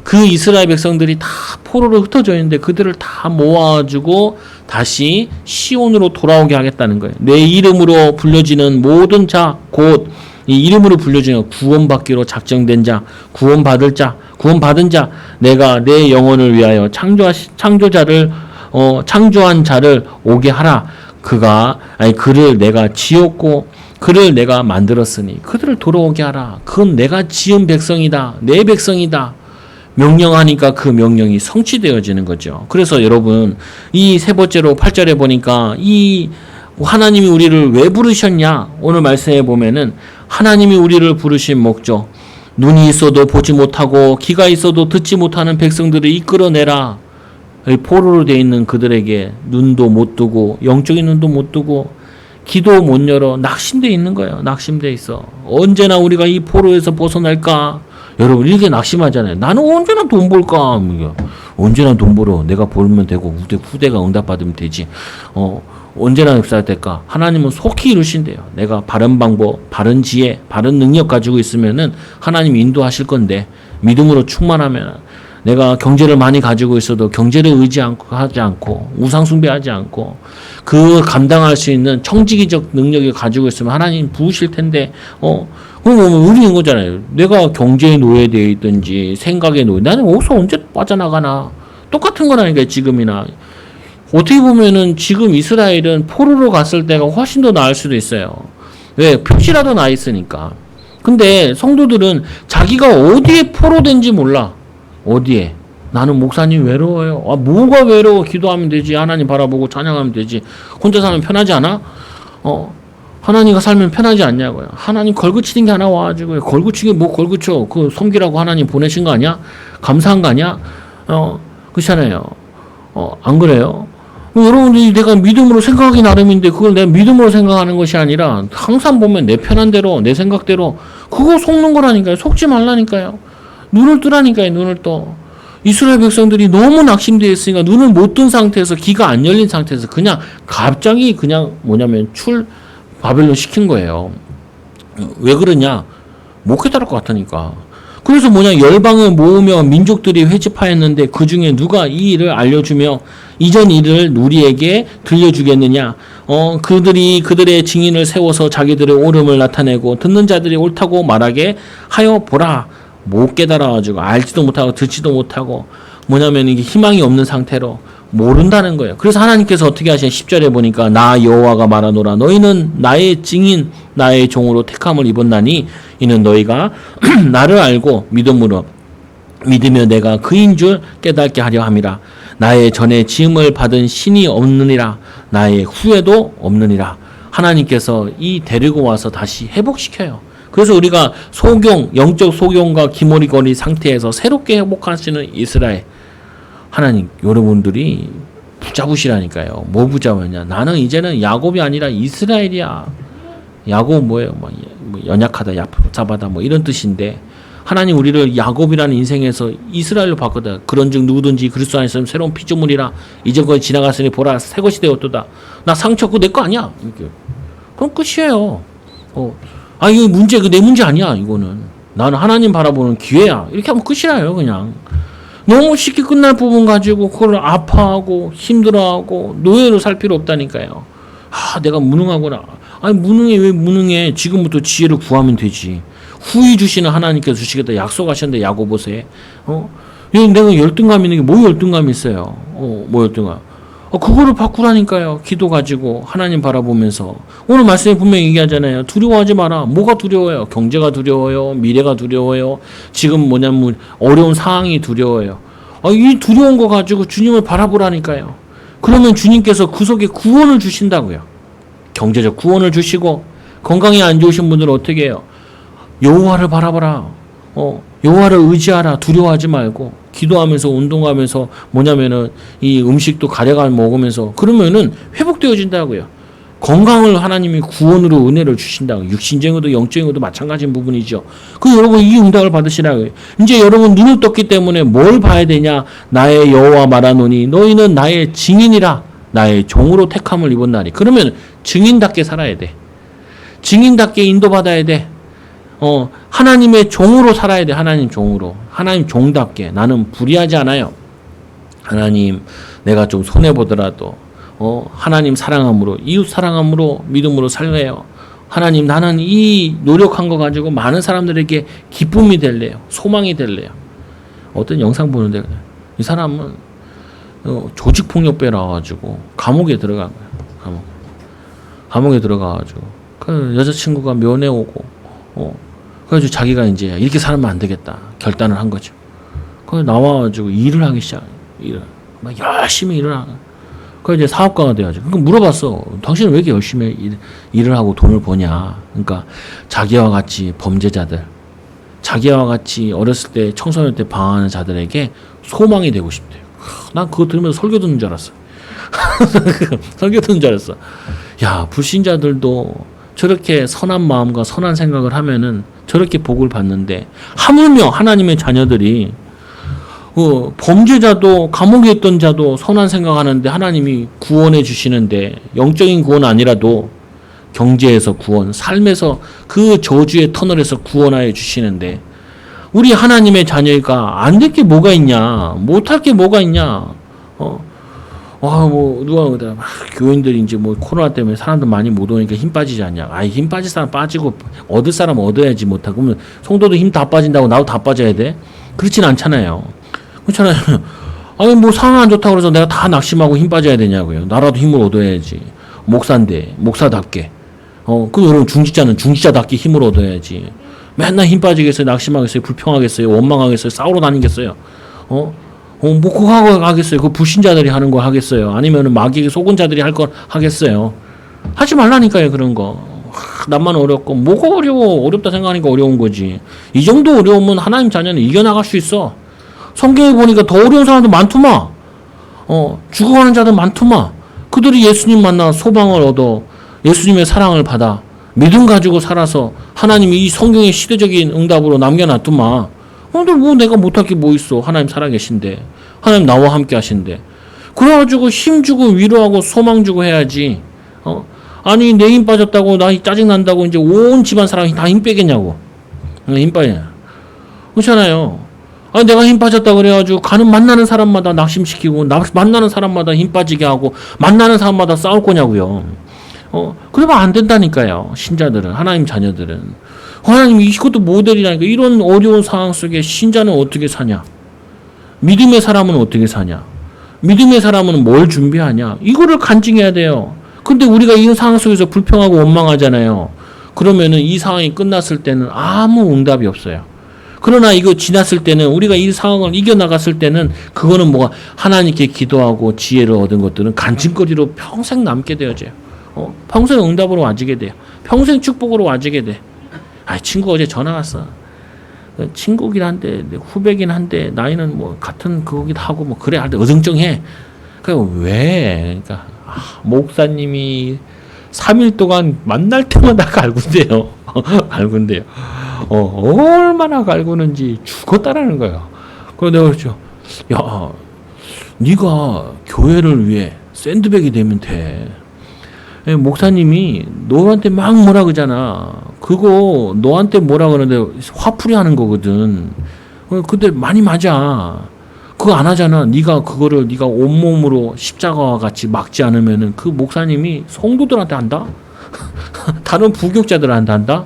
S1: 그 이스라엘 백성들이 다 포로로 흩어져 있는데 그들을 다 모아주고 다시 시온으로 돌아오게 하겠다는 거예요. 내 이름으로 불려지는 모든 자, 곧 이 이름으로 불려지는 구원받기로 작정된 자, 구원받은 자, 내가 내 영혼을 위하여 창조한 자를 오게 하라. 그를 내가 지었고 그를 내가 만들었으니 그들을 돌아오게 하라. 그건 내가 지은 백성이다. 내 백성이다. 명령하니까 그 명령이 성취되어지는 거죠. 그래서 여러분 이 세 번째로 8절에 보니까 이 하나님이 우리를 왜 부르셨냐? 오늘 말씀에 보면은 하나님이 우리를 부르신 목적, 눈이 있어도 보지 못하고 귀가 있어도 듣지 못하는 백성들을 이끌어내라. 포로로 되어 있는 그들에게 눈도 못 뜨고 영적인 눈도 못 뜨고 귀도 못 열어 낙심되어 있는 거예요. 낙심되어 있어. 언제나 우리가 이 포로에서 벗어날까? 여러분 이렇게 낙심하잖아요. 나는 언제나 돈 벌까? 언제나 돈 벌어. 내가 벌면 되고 후대가 응답받으면 되지. 언제나 역사할 때까? 하나님은 속히 이루신대요. 내가 바른 방법, 바른 지혜, 바른 능력 가지고 있으면은 하나님이 인도하실 건데 믿음으로 충만하면 내가 경제를 많이 가지고 있어도 경제를 하지 않고 우상 숭배하지 않고 그 감당할 수 있는 청지기적 능력을 가지고 있으면 하나님 부으실 텐데 그럼 의리인 거잖아요. 내가 경제의 노예되어 있든지 생각의 노예, 나는 어디서 언제 빠져나가나. 똑같은 거라니까 지금이나. 어떻게 보면은 지금 이스라엘은 포로로 갔을 때가 훨씬 더 나을 수도 있어요. 왜? 표시라도 나 있으니까. 근데 성도들은 자기가 어디에 포로된지 몰라. 어디에? 나는 목사님 외로워요. 뭐가 외로워? 기도하면 되지. 하나님 바라보고 찬양하면 되지. 혼자 살면 편하지 않아? 하나님과 살면 편하지 않냐고요. 하나님 걸그치는 게 하나 와가지고 걸그치기 뭐 걸그쳐? 그 섬기라고 하나님 보내신 거 아니야? 감사한 거 아니야? 그렇잖아요. 안 그래요? 여러분들이 내가 믿음으로 생각하기 나름인데 그걸 내가 믿음으로 생각하는 것이 아니라 항상 보면 내 편한 대로 내 생각대로 그거 속는 거라니까요. 속지 말라니까요. 눈을 뜨라니까요. 눈을 떠. 이스라엘 백성들이 너무 낙심되어 있으니까 눈을 못 뜬 상태에서 귀가 안 열린 상태에서 그냥 갑자기 그냥 바벨론 시킨 거예요. 왜 그러냐? 못 깨달을 것 같으니까. 그래서 열방을 모으며 민족들이 회집하였는데 그 중에 누가 이 일을 알려주며 이전 일을 우리에게 들려주겠느냐? 그들의 증인을 세워서 자기들의 옳음을 나타내고 듣는 자들이 옳다고 말하게 하여 보라. 못 깨달아가지고 알지도 못하고 듣지도 못하고 이게 희망이 없는 상태로 모른다는 거예요. 그래서 하나님께서 어떻게 하시냐? 10절에 보니까 나 여호와가 말하노라. 너희는 나의 증인 나의 종으로 택함을 입었나니 이는 너희가 나를 알고 믿으며 내가 그인 줄 깨닫게 하려 함이라. 나의 전에 지음을 받은 신이 없느니라. 나의 후에도 없느니라. 하나님께서 이 데리고 와서 다시 회복시켜요. 그래서 우리가 영적 소경과 기모리거리 상태에서 새롭게 회복하시는 이스라엘 하나님, 여러분들이 붙잡으시라니까요. 뭐 붙잡았냐? 나는 이제는 야곱이 아니라 이스라엘이야. 야곱 뭐예요? 뭐 연약하다, 얍삽하다 뭐 이런 뜻인데 하나님 우리를 야곱이라는 인생에서 이스라엘로 바꾸다. 그런즉 누구든지 그리스도 안에서 새로운 피조물이라 이전 것이 지나갔으니 보라 새 것이 되었도다. 나 상처고 내 거 아니야. 이렇게. 그럼 끝이에요. 이거 문제 내 문제 아니야. 이거는 나는 하나님 바라보는 기회야. 이렇게 하면 끝이라요. 그냥 너무 쉽게 끝날 부분 가지고 그걸 아파하고 힘들어하고 노예로 살 필요 없다니까요. 내가 무능하구나. 아니 무능해. 왜 무능해? 지금부터 지혜를 구하면 되지. 후히 주시는 하나님께서 주시겠다 약속하셨는데 야고보서에 내가 열등감 있는 게 뭐 열등감이 있어요. 뭐 열등감. 그거를 바꾸라니까요. 기도 가지고 하나님 바라보면서 오늘 말씀에 분명히 얘기하잖아요. 두려워하지 마라. 뭐가 두려워요? 경제가 두려워요. 미래가 두려워요. 지금 뭐냐면 어려운 상황이 두려워요. 이 두려운 거 가지고 주님을 바라보라니까요. 그러면 주님께서 그 속에 구원을 주신다고요. 경제적 구원을 주시고 건강이 안 좋으신 분들은 어떻게 해요? 여호와를 바라보라. 여호와를 의지하라. 두려워하지 말고 기도하면서 운동하면서 뭐냐면은 이 음식도 가려가 먹으면서 그러면은 회복되어진다고요. 건강을 하나님이 구원으로 은혜를 주신다고. 육신적인 것도 영적인 것도 마찬가지인 부분이죠. 여러분 이 응답을 받으시라고요. 이제 여러분 눈을 떴기 때문에 뭘 봐야 되냐? 나의 여호와 말하노니 너희는 나의 증인이라. 나의 종으로 택함을 입은 날이. 그러면 증인답게 살아야 돼. 증인답게 인도받아야 돼. 하나님의 종으로 살아야 돼. 하나님 종으로. 하나님 종답게. 나는 불의하지 않아요. 하나님, 내가 좀 손해보더라도, 하나님 사랑함으로, 이웃 사랑함으로, 믿음으로 살래요. 하나님, 나는 이 노력한 거 가지고 많은 사람들에게 기쁨이 될래요. 소망이 될래요. 어떤 영상 보는데, 이 사람은, 조직폭력배 나와가지고, 감옥에 들어간 거예요. 감옥에 들어가가지고, 그 여자친구가 면회 오고, 그래가지고 자기가 이제 이렇게 살면 안 되겠다 결단을 한 거죠. 그래서 나와가지고 일을 하기 시작해요. 막 열심히 일을 하고. 그래서 이제 사업가가 돼가지고. 그러니까 물어봤어. 당신은 왜 이렇게 열심히 일을 하고 돈을 버냐. 그러니까 자기와 같이 범죄자들, 자기와 같이 어렸을 때 청소년 때 방황하는 자들에게 소망이 되고 싶대요. 난 그거 들으면서 설교 듣는 줄 알았어. 설교 듣는 줄 알았어. 야, 불신자들도 저렇게 선한 마음과 선한 생각을 하면은 저렇게 복을 받는데 하물며 하나님의 자녀들이 범죄자도 감옥에 있던 자도 선한 생각하는데 하나님이 구원해 주시는데 영적인 구원 아니라도 경제에서 구원, 삶에서 그 저주의 터널에서 구원하여 주시는데 우리 하나님의 자녀가 안 될 게 뭐가 있냐, 못할 게 뭐가 있냐. 누가 교인들이 이제 뭐 코로나 때문에 사람들 많이 못 오니까 힘 빠지지 않냐. 힘 빠질 사람 빠지고 얻을 사람 얻어야지 못하고. 그러면 성도도 힘 다 빠진다고 나도 다 빠져야 돼? 그렇진 않잖아요. 그렇잖아요. 뭐 상황 안 좋다고 그래서 내가 다 낙심하고 힘 빠져야 되냐고요. 나라도 힘을 얻어야지. 목사인데, 목사답게. 그럼 여러분 중직자는 중직자답게 힘을 얻어야지. 맨날 힘 빠지겠어요? 낙심하겠어요? 불평하겠어요? 원망하겠어요? 싸우러 다니겠어요? 뭐 그거 하고 하겠어요? 그 불신자들이 하는 거 하겠어요? 아니면은 마귀에게 속은 자들이 할 거 하겠어요? 하지 말라니까요, 그런 거. 남만 어렵고, 뭐가 어려워? 어렵다 생각하니까 어려운 거지. 이 정도 어려우면 하나님 자녀는 이겨나갈 수 있어. 성경에 보니까 더 어려운 사람도 많더만. 죽어가는 자들 많더만. 그들이 예수님 만나 소망을 얻어 예수님의 사랑을 받아 믿음 가지고 살아서 하나님이 이 성경의 시대적인 응답으로 남겨놨더만. 근데 뭐 내가 못할 게 뭐 있어. 하나님 살아계신데. 하나님 나와 함께 하신데. 그래가지고 힘주고 위로하고 소망주고 해야지. 아니 내 힘 빠졌다고 나 짜증난다고 이제 온 집안 사람이 다 힘 빼겠냐고. 힘 빠지냐. 그렇잖아요. 아니 내가 힘 빠졌다 그래가지고 만나는 사람마다 낙심시키고 만나는 사람마다 힘 빠지게 하고 만나는 사람마다 싸울 거냐고요. 그러면 안 된다니까요. 신자들은, 하나님 자녀들은. 하나님이 이것도 모델이라니까. 이런 어려운 상황 속에 신자는 어떻게 사냐? 믿음의 사람은 어떻게 사냐? 믿음의 사람은 뭘 준비하냐? 이거를 간증해야 돼요. 근데 우리가 이 상황 속에서 불평하고 원망하잖아요. 그러면은 이 상황이 끝났을 때는 아무 응답이 없어요. 그러나 이거 지났을 때는 우리가 이 상황을 이겨나갔을 때는 그거는 뭐가 하나님께 기도하고 지혜를 얻은 것들은 간증거리로 평생 남게 되어져요. 평생 응답으로 와지게 돼요. 평생 축복으로 와지게 돼. 친구 어제 전화 왔어. 친구긴 한데 후배긴 한데 나이는 뭐 같은 그거기도 하고 뭐 그래 할 때 어정쩡해. 왜? 그러니까 목사님이 3일 동안 만날 때마다 갈군데요. 갈군데요. 얼마나 갈구는지 죽었다라는 거예요. 그래서 내가 그랬죠. 야, 네가 교회를 위해 샌드백이 되면 돼. 목사님이 너한테 막 뭐라 그러잖아. 그거 너한테 뭐라 그러는데 화풀이 하는 거거든. 근데 많이 맞아. 그거 안 하잖아. 네가 그거를 네가 온몸으로 십자가와 같이 막지 않으면은 그 목사님이 성도들한테 한다? 다른 부교육자들한테 한다?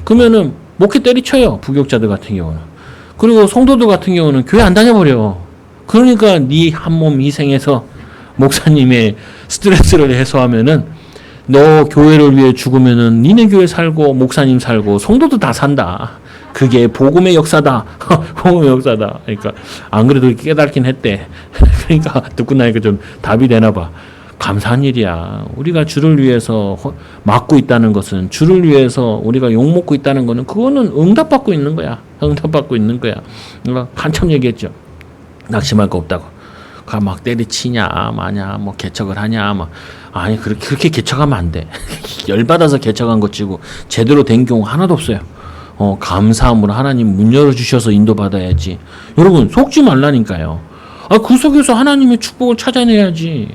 S1: 그러면은 목회 때리쳐요. 부교육자들 같은 경우는. 그리고 성도들 같은 경우는 교회 안 다녀버려. 그러니까 네 한 몸 희생해서 목사님의 스트레스를 해소하면은 너 교회를 위해 죽으면은 니네 교회 살고 목사님 살고 성도도 다 산다. 그게 복음의 역사다. 복음의 역사다. 그러니까 안 그래도 깨닫긴 했대. 그러니까 듣고 나니까 좀 답이 되나 봐. 감사한 일이야. 우리가 주를 위해서 막고 있다는 것은, 주를 위해서 우리가 욕먹고 있다는 거는, 그거는 응답받고 있는 거야. 응답받고 있는 거야. 그러니까 한참 얘기했죠. 낙심할 거 없다고. 막 때리치냐, 마냐, 뭐 개척을 하냐, 막. 아니, 그렇게 개척하면 안 돼. 열받아서 개척한 것 치고 제대로 된 경우 하나도 없어요. 감사함으로 하나님 문 열어주셔서 인도받아야지. 여러분, 속지 말라니까요. 그 속에서 하나님의 축복을 찾아내야지.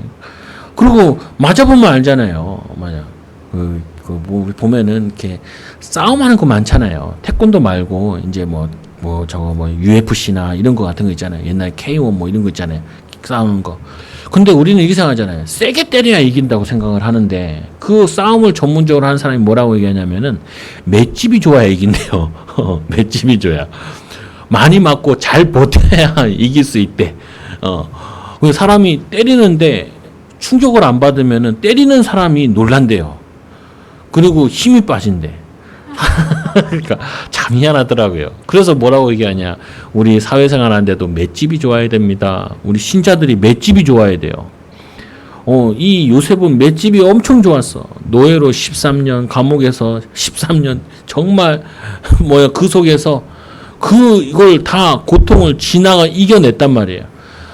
S1: 그리고 맞아보면 알잖아요. 맞아. 뭐 보면은 이렇게 싸움하는 거 많잖아요. 태권도 말고 이제 UFC나 이런 거 같은 거 있잖아요. 옛날 K1 뭐 이런 거 있잖아요. 싸우는 거. 근데 우리는 이게 생각하잖아요. 세게 때려야 이긴다고 생각을 하는데, 그 싸움을 전문적으로 하는 사람이 뭐라고 얘기하냐면은 맷집이 좋아야 이긴대요. 맷집이 좋아야. 많이 맞고 잘 버텨야 이길 수 있대. 사람이 때리는데 충격을 안 받으면은 때리는 사람이 놀란대요. 그리고 힘이 빠진대. 그러니까 참 희한하더라고요. 그래서 뭐라고 얘기하냐. 우리 사회생활 하는데도 맷집이 좋아야 됩니다. 우리 신자들이 맷집이 좋아야 돼요. 이 요셉은 맷집이 엄청 좋았어. 노예로 13년, 감옥에서 13년, 정말 그 속에서 이걸 다 고통을 이겨냈단 말이에요.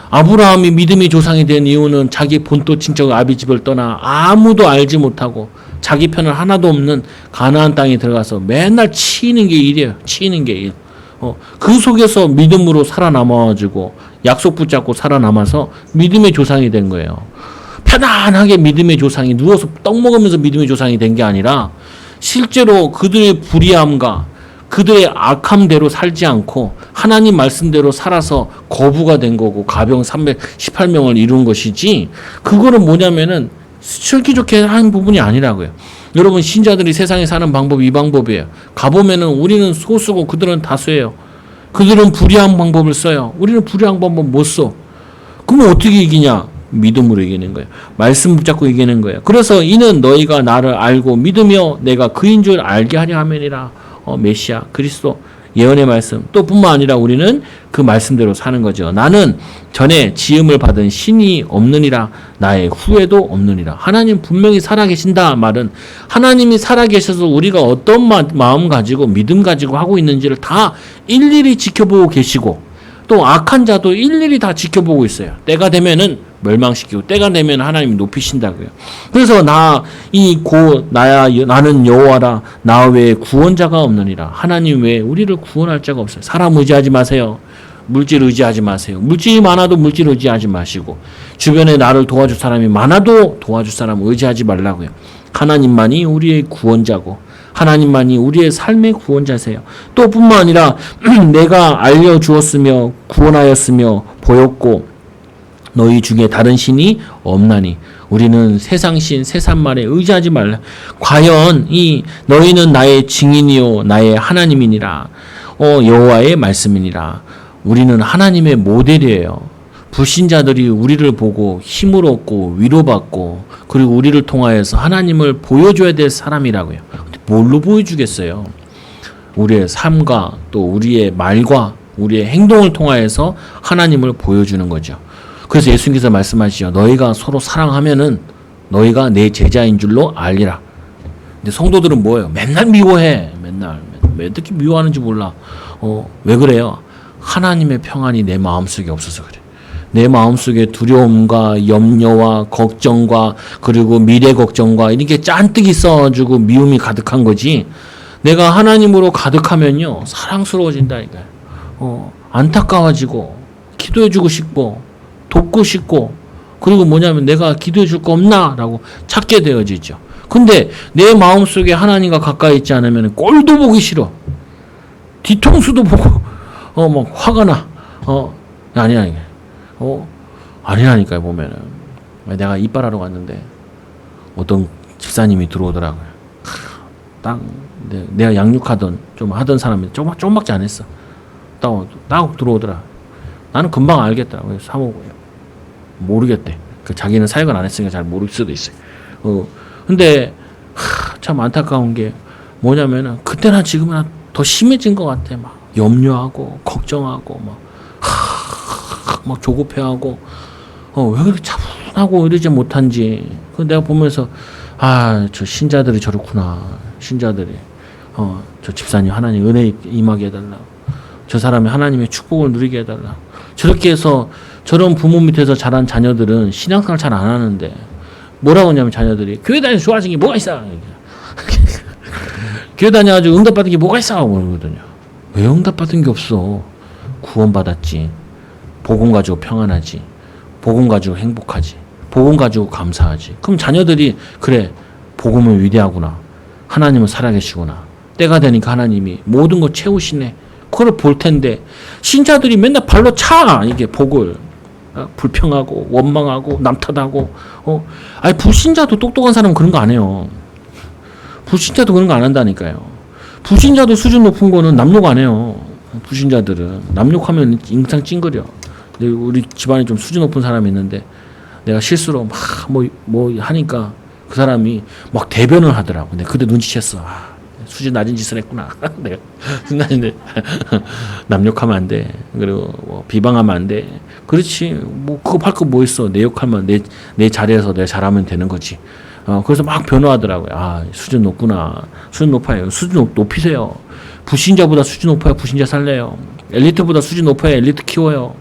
S1: 아브라함이 믿음의 조상이 된 이유는 자기 본토 친척 아비집을 떠나 아무도 알지 못하고 자기 편은 하나도 없는 가나안 땅에 들어가서 맨날 치이는 게 일이에요. 치이는 게 일. 그 속에서 믿음으로 살아남아가지고 약속 붙잡고 살아남아서 믿음의 조상이 된 거예요. 편안하게 믿음의 조상이 누워서 떡 먹으면서 믿음의 조상이 된 게 아니라 실제로 그들의 불의함과 그들의 악함대로 살지 않고 하나님 말씀대로 살아서 거부가 된 거고 가병 318명을 이룬 것이지, 그거는 뭐냐면은 슬기 좋게 한 부분이 아니라고요. 여러분, 신자들이 세상에 사는 방법이 이 방법이에요. 가보면은 우리는 소수고 그들은 다수예요. 그들은 불의한 방법을 써요. 우리는 불의한 방법 못 써. 그러면 어떻게 이기냐? 믿음으로 이기는 거예요. 말씀 붙잡고 이기는 거예요. 그래서 이는 너희가 나를 알고 믿으며 내가 그인 줄 알게 하려 함이니라. 메시아, 그리스도, 예언의 말씀, 또 뿐만 아니라 우리는 그 말씀대로 사는 거죠. 나는 전에 지음을 받은 신이 없느니라, 나의 후회도 없느니라. 하나님 분명히 살아계신다 말은 하나님이 살아계셔서 우리가 어떤 마음 가지고 믿음 가지고 하고 있는지를 다 일일이 지켜보고 계시고, 또 악한 자도 일일이 다 지켜보고 있어요. 때가 되면은 멸망시키고 때가 되면 하나님이 높이신다고요. 그래서 나는 여호와라, 나 외에 구원자가 없느니라. 하나님 외에 우리를 구원할 자가 없어요. 사람 의지하지 마세요. 물질 의지하지 마세요. 물질이 많아도 물질 의지하지 마시고, 주변에 나를 도와줄 사람이 많아도 도와줄 사람 의지하지 말라고요. 하나님만이 우리의 구원자고 하나님만이 우리의 삶의 구원자세요. 또 뿐만 아니라 내가 알려주었으며 구원하였으며 보였고 너희 중에 다른 신이 없나니. 우리는 세상신 세상말에 의지하지 말라. 과연 너희는 나의 증인이요 나의 하나님이니라. 여호와의 말씀이니라. 우리는 하나님의 모델이에요. 불신자들이 우리를 보고 힘을 얻고 위로받고 그리고 우리를 통하여서 하나님을 보여줘야 될 사람이라고요. 근데 뭘로 보여주겠어요? 우리의 삶과 또 우리의 말과 우리의 행동을 통하여서 하나님을 보여주는 거죠. 그래서 예수님께서 말씀하시죠. 너희가 서로 사랑하면은 너희가 내 제자인 줄로 알리라. 근데 성도들은 뭐예요? 맨날 미워해. 맨날 왜 이렇게 미워하는지 몰라. 왜 그래요? 하나님의 평안이 내 마음속에 없어서 그래. 내 마음속에 두려움과 염려와 걱정과 그리고 미래 걱정과 이렇게 잔뜩 있어가지고 미움이 가득한 거지. 내가 하나님으로 가득하면요 사랑스러워진다니까요. 안타까워지고 기도해주고 싶고 돕고 싶고 그리고 뭐냐면 내가 기도해줄 거 없나? 라고 찾게 되어지죠. 근데 내 마음속에 하나님과 가까이 있지 않으면 꼴도 보기 싫어. 뒤통수도 보고 막 화가 나. 아니라니까요. 보면은 내가 이빨하러 갔는데 어떤 집사님이 들어오더라고요. 딱 내가 양육하던 좀 하던 사람이 조금밖에 안 했어. 딱 들어오더라. 나는 금방 알겠더라고요. 사모고요. 모르겠대. 자기는 사역을 안 했으니까 잘 모를 수도 있어요. 근데 참 안타까운 게 뭐냐면은 그때나 지금이나 더 심해진 것 같아. 막 염려하고 걱정하고 막 조급해하고 왜 그렇게 차분하고 이러지 못한지. 내가 보면서 저 신자들이 저렇구나. 신자들이 저 집사님 하나님 은혜 임하게 해달라. 저 사람이 하나님의 축복을 누리게 해달라. 저렇게 해서 저런 부모 밑에서 자란 자녀들은 신앙생활 잘 안 하는데 뭐라고 하냐면 자녀들이 교회 다니면서 좋아진 게 뭐가 있어? 교회 다녀가지고 응답받은 게 뭐가 있어? 그러거든요. 왜 응답받은 게 없어? 구원받았지. 복음 가지고 평안하지. 복음 가지고 행복하지. 복음 가지고 감사하지. 그럼 자녀들이 그래 복음은 위대하구나. 하나님은 살아계시구나. 때가 되니까 하나님이 모든 거 채우시네. 그걸 볼 텐데 신자들이 맨날 발로 차 이게 복을 불평하고 원망하고 남탓하고 불신자도 똑똑한 사람은 그런 거 안 해요. 불신자도 그런 거 안 한다니까요. 불신자도 수준 높은 거는 남욕 안 해요. 불신자들은 남욕하면 인상 찡그려. 근데 우리 집안에 좀 수준 높은 사람이 있는데 내가 실수로 막 뭐 하니까 그 사람이 막 대변을 하더라고. 근데 그때 눈치챘어. 수준 낮은 짓을 했구나. 내가 순간인데 남욕하면 안 돼. 그리고 비방하면 안 돼. 그렇지. 그거 할 거 뭐 있어. 내 역할만 내 자리에서 내가 잘하면 되는 거지. 그래서 막 변호하더라고요. 수준 높구나. 수준 높아요. 수준 높이세요. 불신자보다 수준 높아야 불신자 살래요. 엘리트보다 수준 높아야 엘리트 키워요.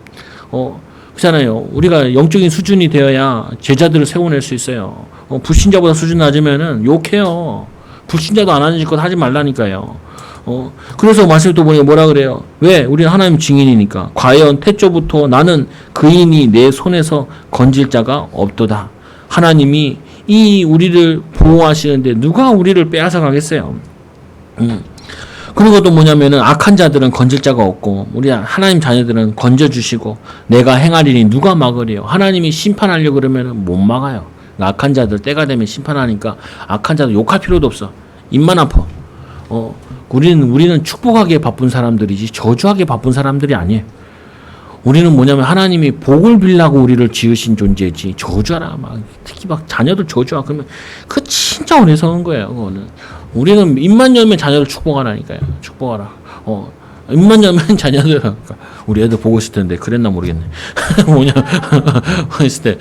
S1: 그렇잖아요. 우리가 영적인 수준이 되어야 제자들을 세워낼 수 있어요. 불신자보다 수준 낮으면은 욕해요. 불신자도 안 하는 짓것 하지 말라니까요. 그래서 말씀을 또 보니까 뭐라 그래요? 왜? 우리는 하나님 증인이니까. 과연 태초부터 나는 그인이 내 손에서 건질 자가 없도다. 하나님이 이 우리를 보호하시는데 누가 우리를 빼앗아 가겠어요? 그리고 또 뭐냐면은 악한 자들은 건질 자가 없고 우리 하나님 자녀들은 건져주시고 내가 행하리니 누가 막으리요? 하나님이 심판하려고 그러면은 못 막아요. 악한 자들 때가 되면 심판하니까 악한 자들 욕할 필요도 없어. 입만 아파. 우리는 축복하기에 바쁜 사람들이지 저주하기에 바쁜 사람들이 아니에요. 우리는 뭐냐면 하나님이 복을 빌라고 우리를 지으신 존재지 저주하라 막 특히 막 자녀들 저주하 그러면 그 진짜 어리석은 거예요. 그거는 우리는 입만 열면 자녀를 축복하라니까요. 축복하라. 입만 열면 자녀들 우리 애들 보고 있을 텐데 그랬나 모르겠네. 뭐냐 있을 때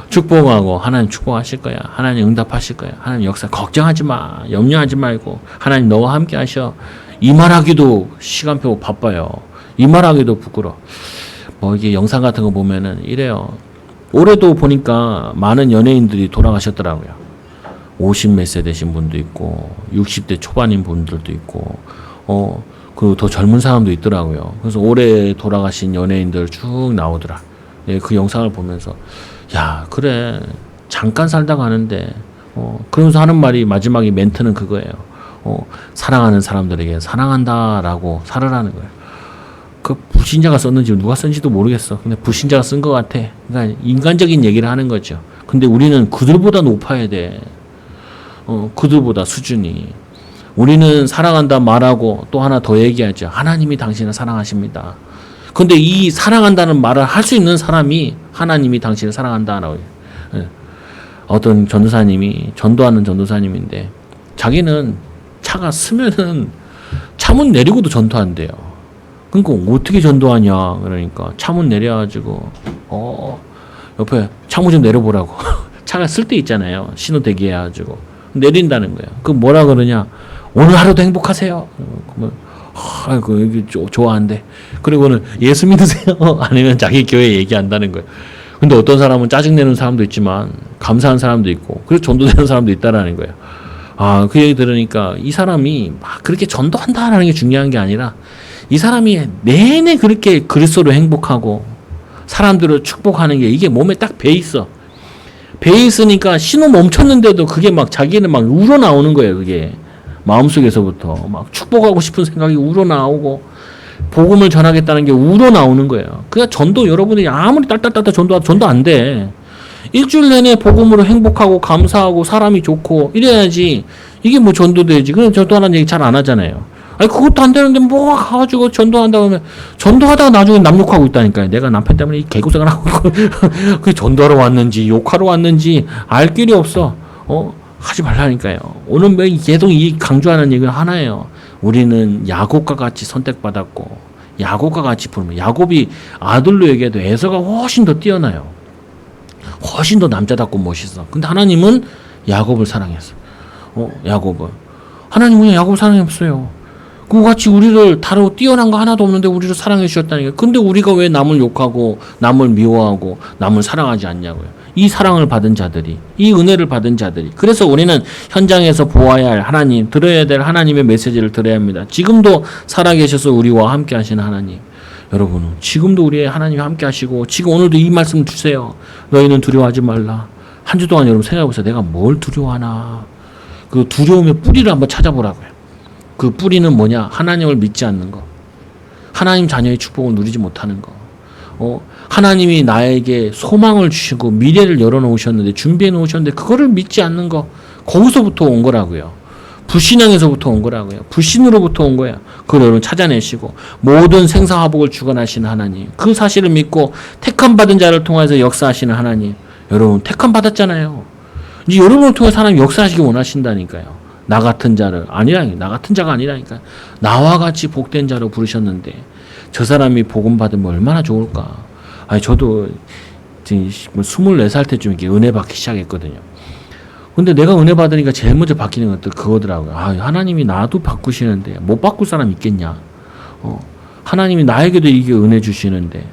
S1: 축복하고 하나님 축복하실 거야. 하나님 응답하실 거야. 하나님 역사 걱정하지 마. 염려하지 말고 하나님 너와 함께 하셔. 이 말하기도 시간표 바빠요. 이 말하기도 부끄러워. 이게 영상 같은 거 보면은 이래요. 올해도 보니까 많은 연예인들이 돌아가셨더라고요. 50 몇 세 되신 분도 있고 60대 초반인 분들도 있고 그리고 더 젊은 사람도 있더라고요. 그래서 올해 돌아가신 연예인들 쭉 나오더라. 그 영상을 보면서 야 그래 잠깐 살다 가는데 그러면서 하는 말이 마지막에 멘트는 그거예요. 사랑하는 사람들에게 사랑한다라고 살아라는 거예요. 그 불신자가 썼는지 누가 쓴지도 모르겠어. 근데 불신자가 쓴 것 같아. 그러니까 인간적인 얘기를 하는 거죠. 근데 우리는 그들보다 높아야 돼. 그들보다 수준이. 우리는 사랑한다 말하고 또 하나 더 얘기하죠. 하나님이 당신을 사랑하십니다. 근데 이 사랑한다는 말을 할 수 있는 사람이 하나님이 당신을 사랑한다라고 해요. 어떤 전도사님이 전도하는 전도사님인데 자기는 차가 스면은 차문 내리고도 전도한대요. 그러니까 어떻게 전도하냐 그러니까 차문 내려가지고 옆에 창문 좀 내려보라고. 차가 쓸 때 있잖아요. 신호 대기해가지고 내린다는 거예요. 그 뭐라 그러냐? 오늘 하루도 행복하세요. 그러면 아이고 여기 좋아한대. 그리고는 예수 믿으세요? 아니면 자기 교회 얘기한다는 거예요. 근데 어떤 사람은 짜증내는 사람도 있지만 감사한 사람도 있고 그래서 전도되는 사람도 있다라는 거예요. 아, 그 얘기 들으니까 이 사람이 막 그렇게 전도한다라는 게 중요한 게 아니라 이 사람이 내내 그렇게 그리스도로 행복하고 사람들을 축복하는 게 이게 몸에 딱 배 있어. 배 있으니까 신호 멈췄는데도 그게 막 자기는 막 우러나오는 거예요. 그게 마음속에서부터 막 축복하고 싶은 생각이 우러나오고 복음을 전하겠다는 게 우러나오는 거예요. 그냥 전도 여러분이 아무리 딸딸딸딸 전도 안 돼. 일주일 내내 복음으로 행복하고 감사하고 사람이 좋고 이래야지 이게 뭐 전도되지. 그냥 전도하는 얘기 잘 안 하잖아요. 아니 그것도 안 되는데 뭐 가가지고 전도한다고 하면 전도하다가 나중에 남 욕하고 있다니까요. 내가 남편 때문에 이 개고생을 하고 그 전도하러 왔는지 욕하러 왔는지 알 길이 없어. 하지 말라니까요. 오늘 계속 이 강조하는 얘기는 하나예요. 우리는 야곱과 같이 선택받았고 야곱과 같이 부르면 야곱이 아들로 얘기해도 에서가 훨씬 더 뛰어나요. 훨씬 더 남자답고 멋있어. 근데 하나님은 야곱을 사랑했어. 야곱은 하나님은 야곱을 사랑했어요. 그같이 우리를 다르고 뛰어난 거 하나도 없는데 우리를 사랑해 주셨다니까요. 근데 우리가 왜 남을 욕하고 남을 미워하고 남을 사랑하지 않냐고요. 이 사랑을 받은 자들이, 이 은혜를 받은 자들이. 그래서 우리는 현장에서 보아야 할 하나님, 들어야 될 하나님의 메시지를 들어야 합니다. 지금도 살아계셔서 우리와 함께 하시는 하나님. 여러분, 지금도 우리의 하나님이 함께 하시고 지금 오늘도 이 말씀 주세요. 너희는 두려워하지 말라. 한 주 동안 여러분 생각해 보세요. 내가 뭘 두려워하나. 그 두려움의 뿌리를 한번 찾아보라고요. 그 뿌리는 뭐냐? 하나님을 믿지 않는 거. 하나님 자녀의 축복을 누리지 못하는 거. 하나님이 나에게 소망을 주시고 미래를 열어놓으셨는데 준비해 놓으셨는데 그거를 믿지 않는 거. 거기서부터 온 거라고요. 불신앙에서부터 온 거라고요. 불신으로부터 온 거야. 그걸 여러분 찾아내시고 모든 생사화복을 주관하시는 하나님. 그 사실을 믿고 택함 받은 자를 통해서 역사하시는 하나님. 여러분 택함 받았잖아요. 이제 여러분을 통해서 하나님 역사하시기 원하신다니까요. 나 같은 자를 나 같은 자가 아니라니까. 나와 같이 복된 자로 부르셨는데 저 사람이 복음 받으면 얼마나 좋을까. 아니 저도 지금 24살 때쯤 이렇게 은혜 받기 시작했거든요. 근데 내가 은혜 받으니까 제일 먼저 바뀌는 것도 그거더라고요. 하나님이 나도 바꾸시는데 못 바꿀 사람 있겠냐. 하나님이 나에게도 이게 은혜 주시는데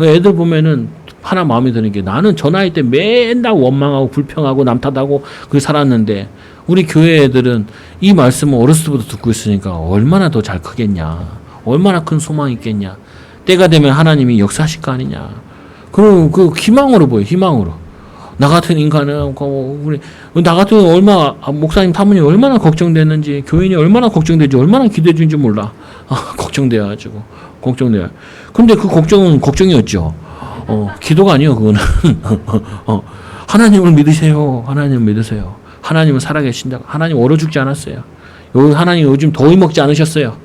S1: 애들 보면은 하나 마음에 드는 게 나는 저 나이 때 맨날 원망하고 불평하고 남 탓하고 그렇게 살았는데 우리 교회 애들은 이 말씀을 어렸을 때부터 듣고 있으니까 얼마나 더 잘 크겠냐. 얼마나 큰 소망이 있겠냐. 때가 되면 하나님이 역사하실 거 아니냐. 그럼 그 희망으로 보여. 희망으로. 나 같은 인간은 나 같은 목사님 사모님 얼마나 걱정됐는지 교인이 얼마나 걱정되지 얼마나 기대해 주는지 몰라. 걱정돼가지고 걱정돼요. 근데 그 걱정은 걱정이었죠. 기도가 아니에요. 그거는 하나님을 믿으세요. 하나님을 믿으세요. 하나님은 살아계신다. 하나님 얼어 죽지 않았어요. 하나님 요즘 더위 먹지 않으셨어요.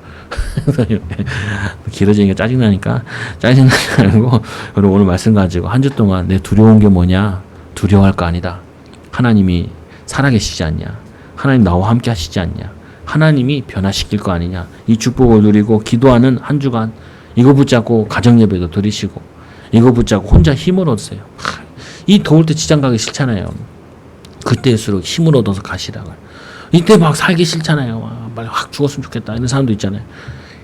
S1: 길어지니까 짜증나니까 짜증나지 말고 여러분 오늘 말씀 가지고 한 주 동안 내 두려운 게 뭐냐. 두려워할 거 아니다. 하나님이 살아계시지 않냐. 하나님 나와 함께 하시지 않냐. 하나님이 변화시킬 거 아니냐. 이 축복을 누리고 기도하는 한 주간 이거 붙잡고 가정예배도 드리시고 이거 붙잡고 혼자 힘을 얻으세요. 이 더울 때 직장 가기 싫잖아요. 그때일수록 힘을 얻어서 가시라고요. 이때 막 살기 싫잖아요. 빨리 확 죽었으면 좋겠다 이런 사람도 있잖아요.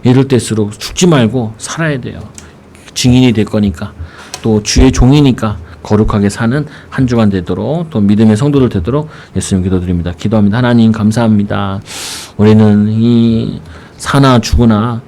S1: 이럴 때일수록 죽지 말고 살아야 돼요. 증인이 될 거니까 또 주의 종이니까 거룩하게 사는 한 주간 되도록 또 믿음의 성도들 되도록 예수님 기도드립니다. 기도합니다. 하나님 감사합니다. 우리는 이 사나 죽으나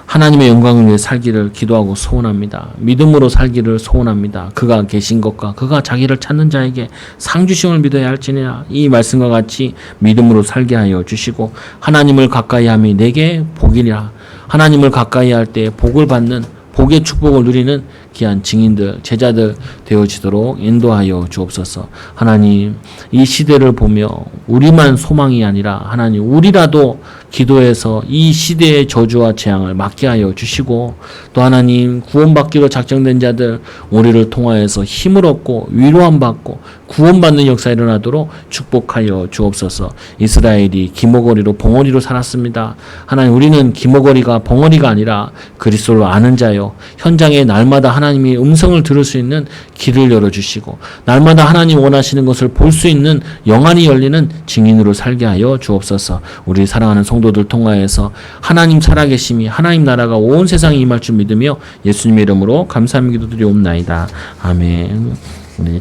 S1: 하나님의 영광을 위해 살기를 기도하고 소원합니다. 믿음으로 살기를 소원합니다. 그가 계신 것과 그가 자기를 찾는 자에게 상 주심을 믿어야 할지니라. 이 말씀과 같이 믿음으로 살게 하여 주시고 하나님을 가까이 함이 내게 복이라. 하나님을 가까이 할 때 복을 받는 복의 축복을 누리는 귀한 증인들, 제자들 되어지도록 인도하여 주옵소서. 하나님, 이 시대를 보며 우리만 소망이 아니라 하나님, 우리라도 기도해서 이 시대의 저주와 재앙을 막게 하여 주시고 또 하나님, 구원받기로 작정된 자들 우리를 통하여서 힘을 얻고 위로함 받고 구원받는 역사 일어나도록 축복하여 주옵소서. 이스라엘이 기모거리로 벙어리로 살았습니다. 하나님, 우리는 기모거리가 벙어리가 아니라 그리스도를 아는 자요. 현장에 날마다 하나님이 음성을 들을 수 있는 길을 열어주시고 날마다 하나님 원하시는 것을 볼 수 있는 영안이 열리는 증인으로 살게 하여 주옵소서. 우리 사랑하는 성 성도들 통하여서 하나님 살아계심이 하나님 나라가 온 세상에 임할 줄 믿으며 예수님의 이름으로 감사함 기도드리옵나이다. 아멘. 우리